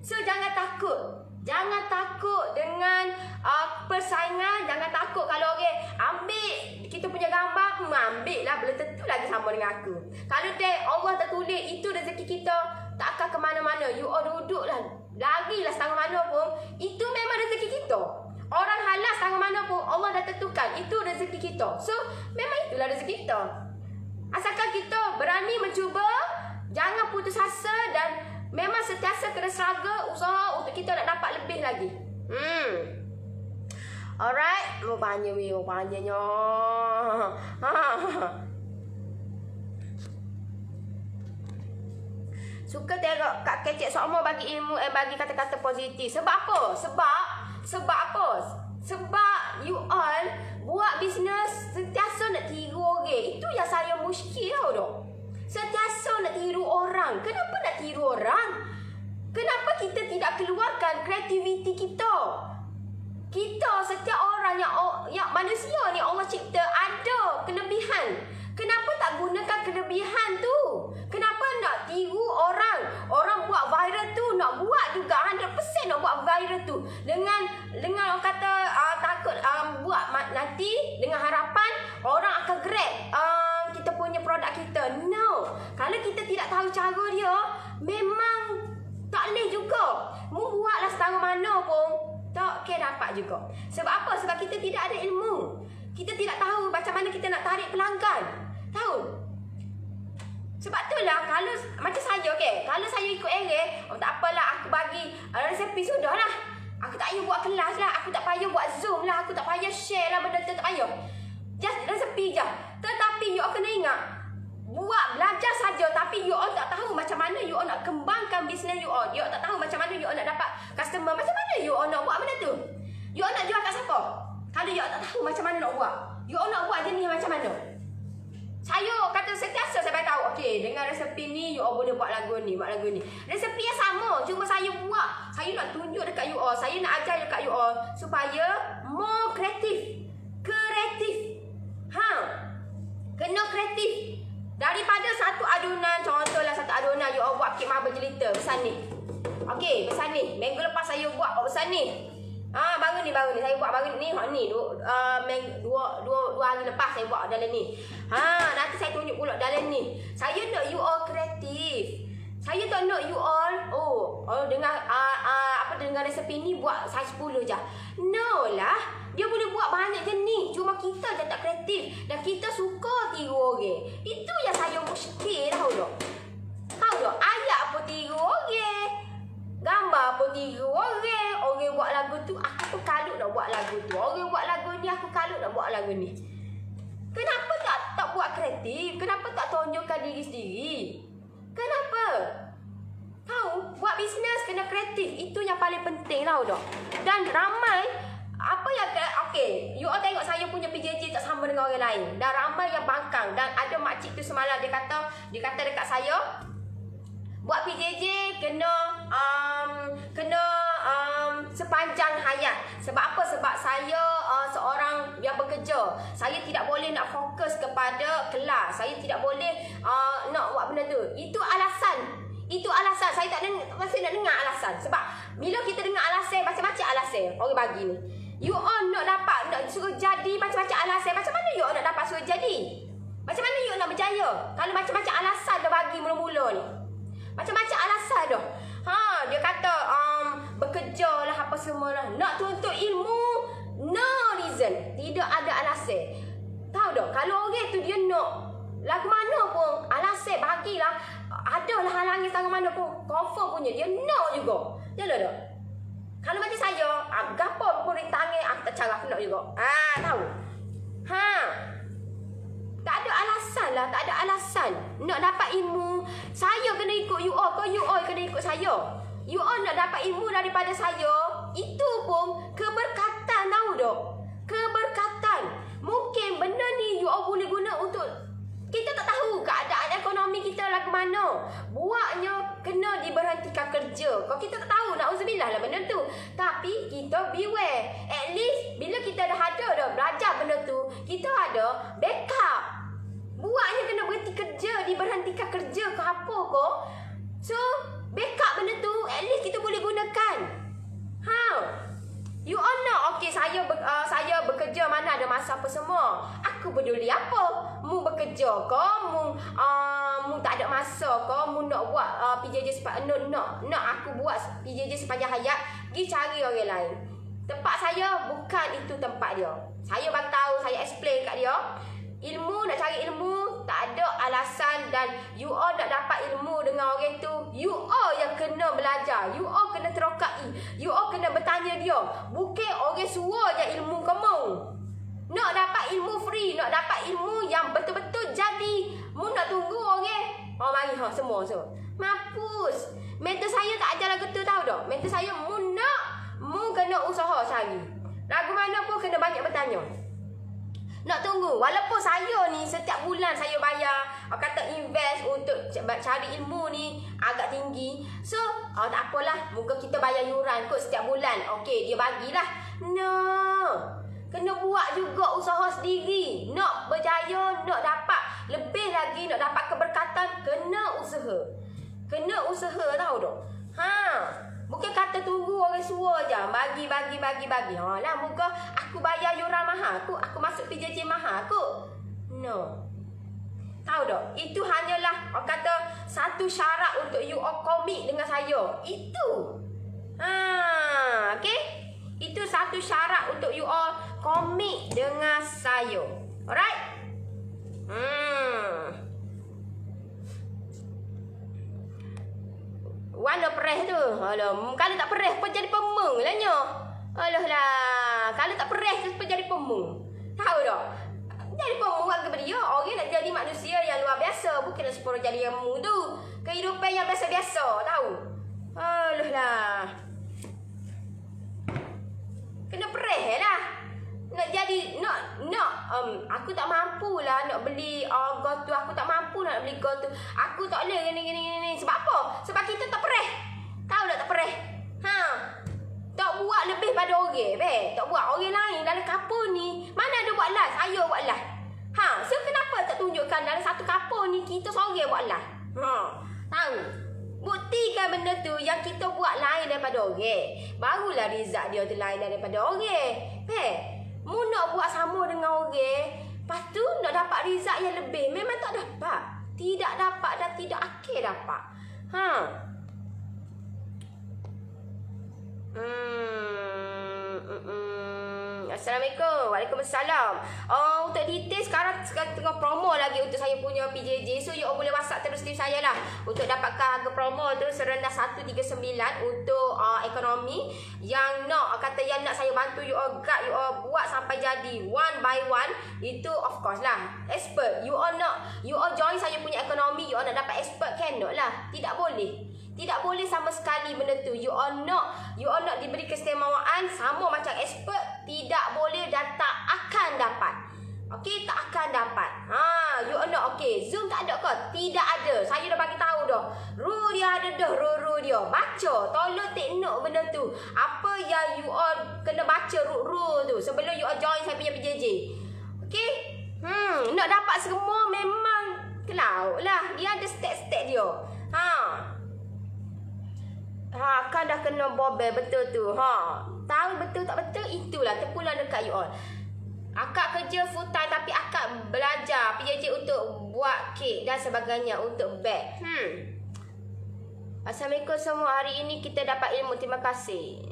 So jangan takut. Jangan takut dengan persaingan. Jangan takut kalau ambil kita punya gambar, ambil lah. Belum tentu lagi sama dengan aku. Kalau Allah tak tulis itu rezeki kita, tak akan ke mana-mana. You all duduk lah. Lagilah setengah mana pun, itu memang rezeki kita. Orang halal setengah mana pun, Allah dah tentukan. Itu rezeki kita. So, memang itulah rezeki kita. Asalkan kita berani mencuba, jangan putus asa dan memang sentiasa kena struggle, usaha untuk kita nak dapat lebih lagi. Alright. Banyaknya. Suka tengok Kak Kecek Sokmo bagi ilmu, bagi kata-kata positif. Sebab apa? Sebab apa? Sebab you all buat bisnes sentiasa nak tiru orang. Itu yang saya muskil tau dok. Sentiasa nak tiru orang. Kenapa nak tiru orang? Kenapa kita tidak keluarkan kreativiti kita? Kita setiap orang yang manusia ni Allah cipta ada kelebihan. Kenapa tak gunakan kelebihan tu? Kenapa nak tiru orang? Orang buat viral tu nak buat juga 100% nak buat viral tu. Dengan orang kata takut buat nanti dengan harapan orang akan grab kita punya produk kita. No. Kalau kita tidak tahu cara dia, memang tak boleh juga. Mu buatlah setara mana pun tak dapat juga. Sebab apa? Sebab kita tidak ada ilmu. Kita tidak tahu macam mana kita nak tarik pelanggan. Tahu? Sebab itulah kalau macam saya kalau saya ikut tak apalah, aku bagi resepi sudahlah. Aku tak payah buat kelas lah, aku tak payah buat Zoom lah, aku tak payah share lah benda tu, tak payah. Just resepi je. Tetapi you all kena ingat, buat belajar saja tapi you all tak tahu macam mana you all nak kembangkan bisnes you all. You all tak tahu macam mana you all nak dapat customer, macam mana you all nak buat benda tu. You all nak jual kat siapa? Kalau you all tak tahu macam mana nak buat, you all nak buat jenis macam mana? Saya kata sentiasa saya tahu, dengan resepi ni you all boleh buat lagu ni, resepi yang sama, cuma saya buat, saya nak tunjuk dekat you all, saya nak ajar dekat you all supaya more kreatif. Kena kreatif. Daripada satu adunan, contohlah satu adunan you all buat kek marble jelita besar ni. Besar ni. Minggu lepas saya buat besar ni. Baru ni saya buat baru ni. Dua hari lepas saya buat dalam ni. Nanti saya tunjuk pula dalam ni. Saya nak you all kreatif. Saya tak nak you all dengan resepi ni buat size 10 je. No lah. Dia boleh buat banyak jenis. Cuma kita je tak kreatif dan kita suka tiru orang. Itu yang saya muskil tahu tak? Ayat pun tiru orang. Gambar pun tiru orang. Orang buat lagu tu, aku pun kalut nak buat lagu tu. Orang buat lagu ni, aku kalut nak buat lagu ni. Kenapa tak buat kreatif? Kenapa tak tunjukkan diri sendiri? Kenapa? Tahu, buat bisnes kena kreatif. Itu yang paling penting tahu tak? Dan ramai you all tengok saya punya PJJ tak sama dengan orang lain. Dan ramai yang bangkang. Dan ada makcik tu semalam dia kata dekat saya, buat PJJ kena sepanjang hayat. Sebab apa? Sebab saya seorang yang bekerja. Saya tidak boleh nak fokus kepada kelas. Saya tidak boleh nak buat benda tu. Itu alasan. Saya masih nak dengar alasan. Sebab bila kita dengar alasan, macam-macam alasan orang bagi ni. You all nak suruh jadi macam-macam alasan. Macam mana you all nak dapat suruh jadi? Macam mana you all nak berjaya? Kalau macam-macam alasan dah bagi mula-mula ni. Macam-macam alasan dah. Dia kata bekerja lah apa semua lah. Nak tuntut ilmu, no reason. Tidak ada alasan. Tahu tak? Kalau orang tu dia nak lagu mana pun, alasan bagilah. Adalah halangi tangan mana pun, confirm punya dia nak juga. Jalan tak? Kalau macam saya, gapo pun di tangan, tak cara aku nak juga. Tahu? lah, tak ada alasan nak dapat ilmu. Saya kena ikut you all, you all kena ikut saya. You all nak dapat ilmu daripada saya, itu pun keberkatan, tahu tak? Keberkatan. Mungkin benda ni you all boleh guna untuk, kita tak tahu keadaan ekonomi kita lagu mana. Buatnya kena diberhentikan kerja. Kalau kita tak tahu, na'udzubillah lah benda tu. Tapi kita beware. At least bila kita dah ada dah belajar benda tu, kita ada backup. Buatnya kena berhenti kerja, diberhentikan kerja ke apa ke. So, backup benda tu, at least kita boleh gunakan. You all know, okay, saya bekerja mana ada masa apa semua. Aku peduli apa? Mu bekerja ke? Mu tak ada masa ke? Mu nak buat PJJ nak aku buat PJJ sepanjang hayat? Pergi cari orang lain. Tempat saya bukan itu tempat dia. Saya bagi tahu, saya explain kat dia. Ilmu, nak cari ilmu, tak ada alasan. Dan you all nak dapat ilmu dengan orang tu, you all yang kena belajar. You all kena terokai. You all kena bertanya dia. Bukan orang suruh je ilmu kamu. Nak dapat ilmu free, nak dapat ilmu yang betul-betul jadi. Mu nak tunggu orang, mari semua. Mampus. Mentor saya tak ajar lagu tu, tahu tak? Mentor saya, mu kena usaha cari. Lagu mana pun kena banyak bertanya. Nak tunggu. Walaupun saya ni setiap bulan saya bayar, kata invest untuk cari ilmu ni agak tinggi. So, tak apalah. Muka kita bayar yuran kot setiap bulan. Okey, dia bagilah. No. Kena buat juga usaha sendiri. Nak berjaya, nak dapat lebih lagi, nak dapat keberkatan, kena usaha. Kena usaha, tahu tak? Bukan kata tunggu orang suruh je. Bagi. Lah, muka aku bayar yuran mahal. Aku masuk PJJ mahal aku. No. Tahu tak? Itu hanyalah kata satu syarat untuk you all komit dengan saya. Itu. Okay? Itu satu syarat untuk you all komit dengan saya. Alright? Warna perih tu. Alah, kalau tak perih pun jadi pemung lah nyo. Alah lah. Kalau tak perih tu pun jadi pemung. Tahu tak? Jadi pemung kepada dia. Orang nak jadi manusia yang luar biasa. Bukan sepuluh jadi yang mu tu. Kehidupan yang biasa-biasa. Tahu? Alah lah. Kena perih lah. Nak jadi, aku tak mampu lah nak beli gold tu. Aku tak mampu nak beli gold tu. Aku tak boleh gini. Sebab apa? Sebab kita tak perih. Tahu tak perih? Tak buat lebih pada orang. Tak buat orang lain dalam kapur ni. Mana ada buat live? Saya buat live. So kenapa tak tunjukkan dalam satu kapur ni kita seorang buat live? Tahu? Buktikan benda tu yang kita buat lain daripada orang. Barulah result dia tu lain daripada orang. Mu nak buat sama dengan orang, lepas tu nak dapat result yang lebih, memang tak dapat. Tidak dapat dan tidak akan dapat. Assalamualaikum. Waalaikumsalam. Untuk detail sekarang tengah promo lagi untuk saya punya PJJ. So you all boleh WhatsApp terus tim saya lah untuk dapatkan harga promo tu serendah 139 untuk ekonomi. Yang nak saya bantu you all guide, you all buat sampai jadi one by one. Itu of course lah expert. You all join saya punya ekonomi, you all nak dapat expert, cannot lah. Tidak boleh. Tidak boleh sama sekali benda tu. You all nak diberi keistimewaan sama macam expert, tidak boleh dan tak akan dapat. Okey, tak akan dapat. You all nak okey, Zoom tak ada ke? Tidak ada. Saya dah bagi tahu dah. Rule dia ada dah, rule dia. Baca, tolong take note benda tu. Apa yang you all kena baca rule tu sebelum you all join saya punya PJJ. Okey? Nak dapat semua memang kelau lah. Dia ada step-step dia. Kan dah kena bobel betul tu. Tahu betul tak betul, itulah terpulang dekat you all. Akak kerja full time tapi akak belajar PJJ untuk buat kek dan sebagainya, untuk bag. Assalamualaikum semua. Hari ini kita dapat ilmu. Terima kasih.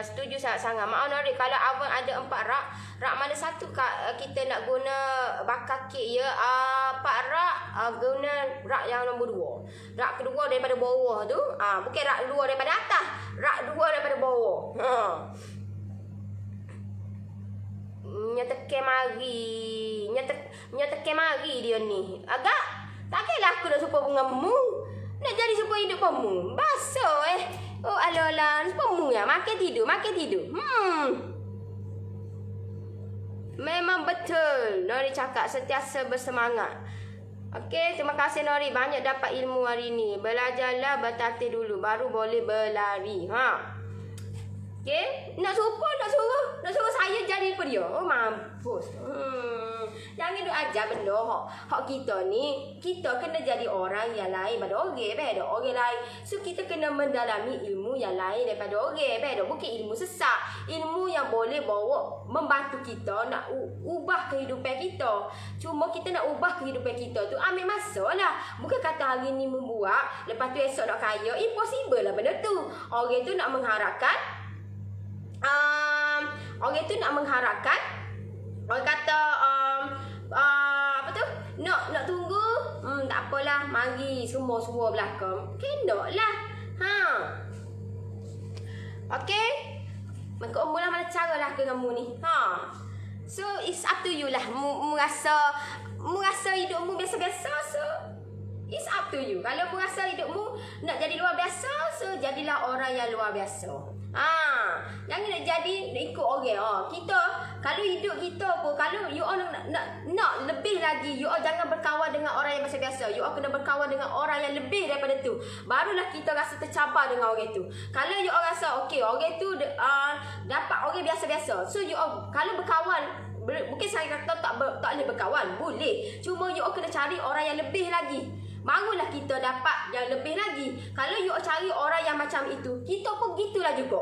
Setuju sangat-sangat. Maaf Nori, kalau abang ada 4 rak mana satu kita nak guna bakar kek ya? 4 rak guna rak yang nombor 2. Rak kedua daripada bawah tu. Bukan rak luar daripada atas. Rak 2 daripada bawah. Nya tekan mari. Nya tekan mari dia ni. Agak takkanlah aku nak supaya dengan mu. Nak jadi supaya hidup kamu. Basuh Oh alah, supaya mu ya. Makan tidur. Memang betul. Nori cakap sentiasa bersemangat. Okey, terima kasih Nori. Banyak dapat ilmu hari ni. Belajarlah bertatih dulu. Baru boleh berlari. Okey, nak suruh saya jadi apa dia? Oh, mampus. Jangan duk ajar benda hak kita ni. Kita kena jadi orang yang lain pada orang lain. So kita kena mendalami ilmu yang lain daripada orang. Bukan ilmu sesat. Ilmu yang boleh bawa membantu kita nak ubah kehidupan kita. Cuma kita nak ubah kehidupan kita tu ambil masa lah. Bukan kata hari ni membuat, lepas tu esok nak kaya. Impossible lah benda tu. Orang tu nak mengharapkan orang kata apa tu? Nak tunggu. Tak apalah, mari semua belakang. Kendaklah. Okey. Maka mula mana cara lah kamu ni. So it's up to you lah. Mu rasa hidupmu biasa-biasa, so it's up to you. Kalau mu rasa hidupmu nak jadi luar biasa, so jadilah orang yang luar biasa. Jangan nak jadi nak ikut orang. Kita kalau hidup kita pun, kalau you all nak lebih lagi, you all jangan berkawan dengan orang yang biasa-biasa. You all kena berkawan dengan orang yang lebih daripada tu. Barulah kita rasa tercabar dengan orang tu. Kalau you all rasa okey, orang tu dapat orang biasa-biasa, so you all kalau berkawan, bukan saya kata tak boleh berkawan, boleh. Cuma you all kena cari orang yang lebih lagi. Barulah kita dapat yang lebih lagi. Kalau you cari orang yang macam itu, kita pun gitulah juga.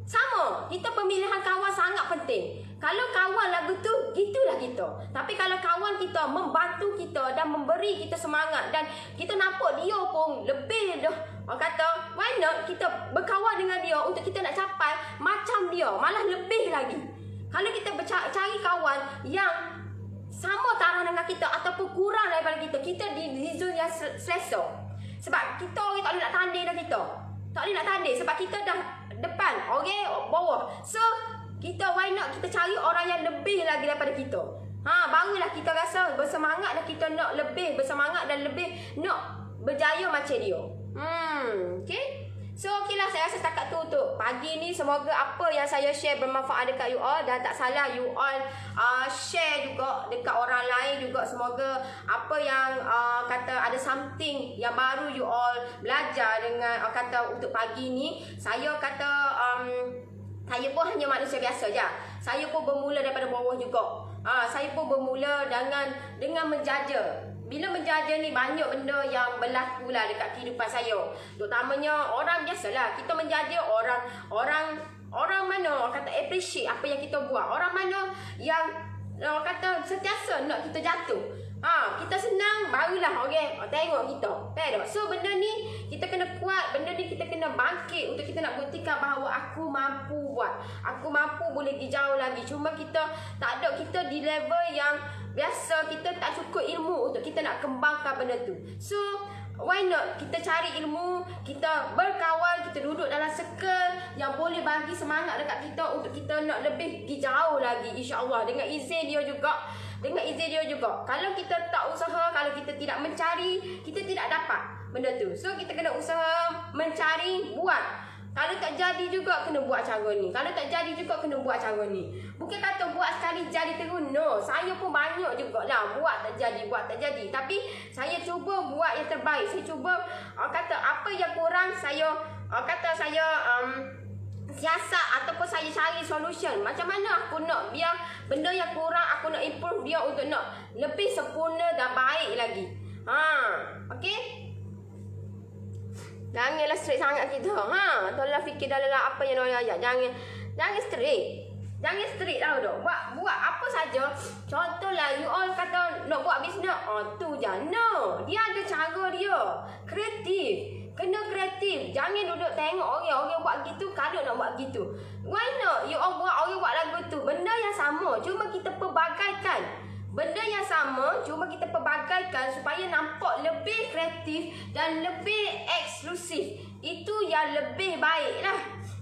Sama, kita pemilihan kawan sangat penting. Kalau kawan lagu tu, gitulah kita. Tapi kalau kawan kita membantu kita dan memberi kita semangat, dan kita nampak dia pun lebih dah, orang kata, why not kita berkawan dengan dia untuk kita nak capai macam dia, malah lebih lagi. Kalau kita cari kawan yang sama taraf dengan kita ataupun kurang daripada kita di zon yang selesa. Sebab kita orang tak boleh nak tanding dah kita. Tak boleh nak tanding sebab kita dah depan, orang bawah. So, kita why not kita cari orang yang lebih lagi daripada kita. Barulah kita rasa bersemangat dan kita nak lebih bersemangat dan lebih nak berjaya macam dia. Okay? So okeylah, saya rasa setakat tu untuk pagi ni. Semoga apa yang saya share bermanfaat dekat you all, dan tak salah you all share juga dekat orang lain juga. Semoga apa yang kata ada something yang baru you all belajar dengan kata untuk pagi ni. Saya kata saya pun hanya manusia biasa je. Saya pun bermula daripada bawah juga. Saya pun bermula dengan menjaja. Bila menjaja ni banyak benda yang berlaku lah dekat kehidupan saya. Terutamanya orang biasalah. Kita menjaja orang mana kata appreciate apa yang kita buat. Orang mana yang kata sentiasa nak kita jatuh. Kita senang barulah orang tengok kita. Tahu tak? So benda ni kita kena kuat, benda ni kita kena bangkit untuk kita nak buktikan bahawa aku mampu buat. Aku mampu boleh pergi jauh lagi. Cuma kita tak ada, kita di level yang biasa, kita tak cukup ilmu untuk kita nak kembangkan benda tu. So why not kita cari ilmu, kita berkawan, kita duduk dalam circle yang boleh bagi semangat dekat kita untuk kita nak lebih pergi jauh lagi, insya-Allah, dengan izin dia juga. Kalau kita tak usaha, kalau kita tidak mencari, kita tidak dapat benda tu. So kita kena usaha, mencari, buat. Kalau tak jadi juga kena buat cara ni. Kalau tak jadi juga kena buat cara ni. Bukan kata buat sekali jadi terus. No, saya pun banyak jugalah buat tak jadi. Tapi saya cuba buat yang terbaik. Saya cuba kata apa yang kurang, saya siasat ataupun saya cari solution. Macam mana aku nak biar benda yang kurang aku nak improve dia untuk nak lebih sempurna dan baik lagi. Okey? Janganlah straight sangat kita. Tolonglah fikir dalam apa yang orang ayat. Jangan straight. Jangan straight tau dok. Buat apa saja. Contohlah you all kata nak buat bisnes. Tu je. No. Dia ada cara dia. Kreatif. Kena kreatif. Jangan duduk tengok orang buat gitu, kalau nak buat gitu. Why not? You all buat, orang buat lagu tu. Benda yang sama, cuma kita perbagaikan. Benda yang sama, cuma kita perbagaikan supaya nampak lebih kreatif dan lebih eksklusif. Itu yang lebih baik lah.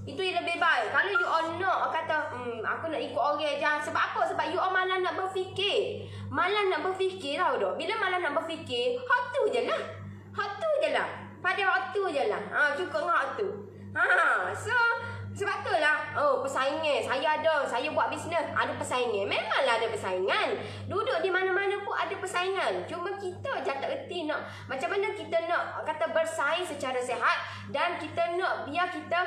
Itu yang lebih baik. Kalau you all nak kata aku nak ikut orang je. Sebab apa? Sebab you all malas nak berfikir. Malas nak berfikir tau dah. Bila malas nak berfikir, hak tu je lah. Hak tu je lah. Pada hak tu je lah. Cukup dengan hak tu. So sebab tu lah, persaingan. Saya buat bisnes, ada persaingan. Memanglah ada persaingan. Duduk di mana-mana pun ada persaingan. Cuma kita je tak erti nak macam mana kita nak kata bersaing secara sihat dan kita nak biar kita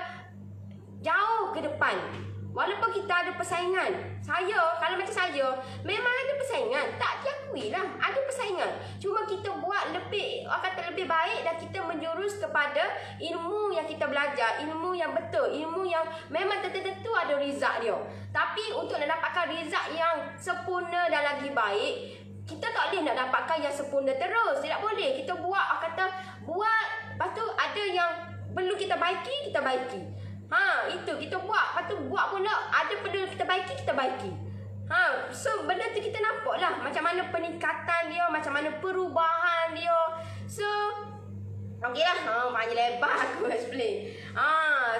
jauh ke depan. Walaupun kita ada persaingan. Kalau macam saya, memang ada persaingan. Tak diakui lah, ada persaingan. Cuma kita buat lebih baik dan kita menjurus kepada ilmu yang kita belajar. Ilmu yang betul. Ilmu yang memang tentu ada result dia. Tapi untuk nak dapatkan result yang sempurna dan lagi baik, kita tak boleh nak dapatkan yang sempurna terus. Tidak boleh. Kita buat, lepas tu ada yang perlu kita baiki, kita baiki. Itu kita buat. Lepas tu buat pula ada perlu kita baiki. So benda tu kita nampak lah macam mana peningkatan dia, macam mana perubahan dia. So okey lah, banyak lebar aku explain.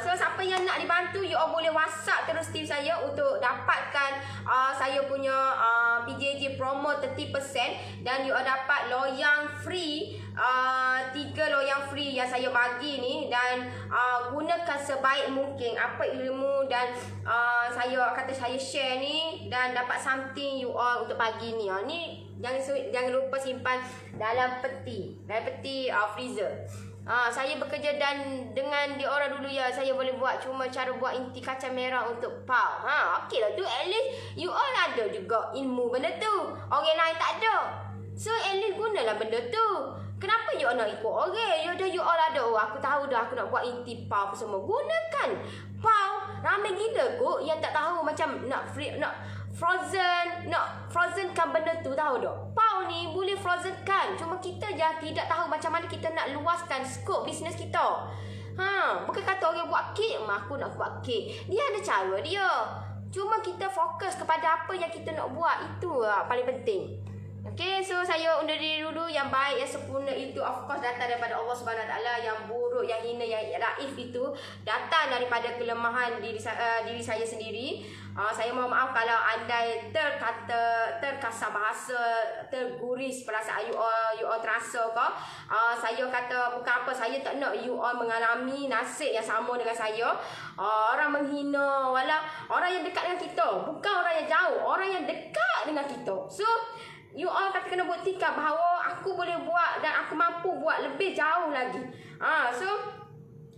So siapa yang nak dibantu, you all boleh WhatsApp terus tim saya untuk dapatkan saya punya PJJ promo 30% dan you all dapat loyang free. 3 loyang free yang saya bagi ni dan gunakan sebaik mungkin apa ilmu dan saya share ni dan dapat something you all untuk pagi ni. Ni jangan lupa simpan dalam peti freezer. Saya bekerja dan dengan diorang dulu ya, saya boleh buat cuma cara buat inti kacang merah untuk pau. Okey lah tu, at least you all ada juga ilmu benda tu. Orang lain tak ada. So at least gunalah benda tu. Kenapa you all nak ikut orang? You all ada. Aku tahu dah aku nak buat inti pau apa semua. Gunakan pau. Ramai gila kot yang tak tahu macam nak frozen kan benda tu, tahu tak? Pau ni boleh frozen kan. Cuma kita je tidak tahu macam mana kita nak luaskan skop bisnes kita. Bukan kata orang buat kek, aku nak buat kek. Dia ada cara dia. Cuma kita fokus kepada apa yang kita nak buat. Itu paling penting. Okay, so saya undur diri dulu. Yang baik, yang sempurna itu of course datang daripada Allah Subhanahu Wa Taala. Yang buruk, yang hina, yang raif itu datang daripada kelemahan diri saya sendiri. Saya mohon maaf kalau andai terkasar bahasa, terguris perasaan you all terasa ke. Saya kata bukan apa, saya tak nak you all mengalami nasib yang sama dengan saya. Orang menghina, walau orang yang dekat dengan kita, bukan orang yang jauh, orang yang dekat dengan kita. So you all kena buktikan bahawa aku boleh buat dan aku mampu buat lebih jauh lagi. So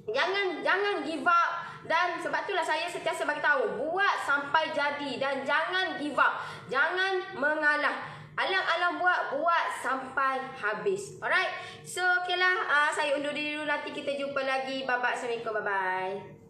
jangan give up. Dan sebab itulah saya sentiasa bagi tahu, buat sampai jadi dan jangan give up. Jangan mengalah. Alang-alang buat sampai habis. Alright. So okeylah, saya undur diri dulu, nanti kita jumpa lagi. Bye bye. Assalamualaikum. Bye bye.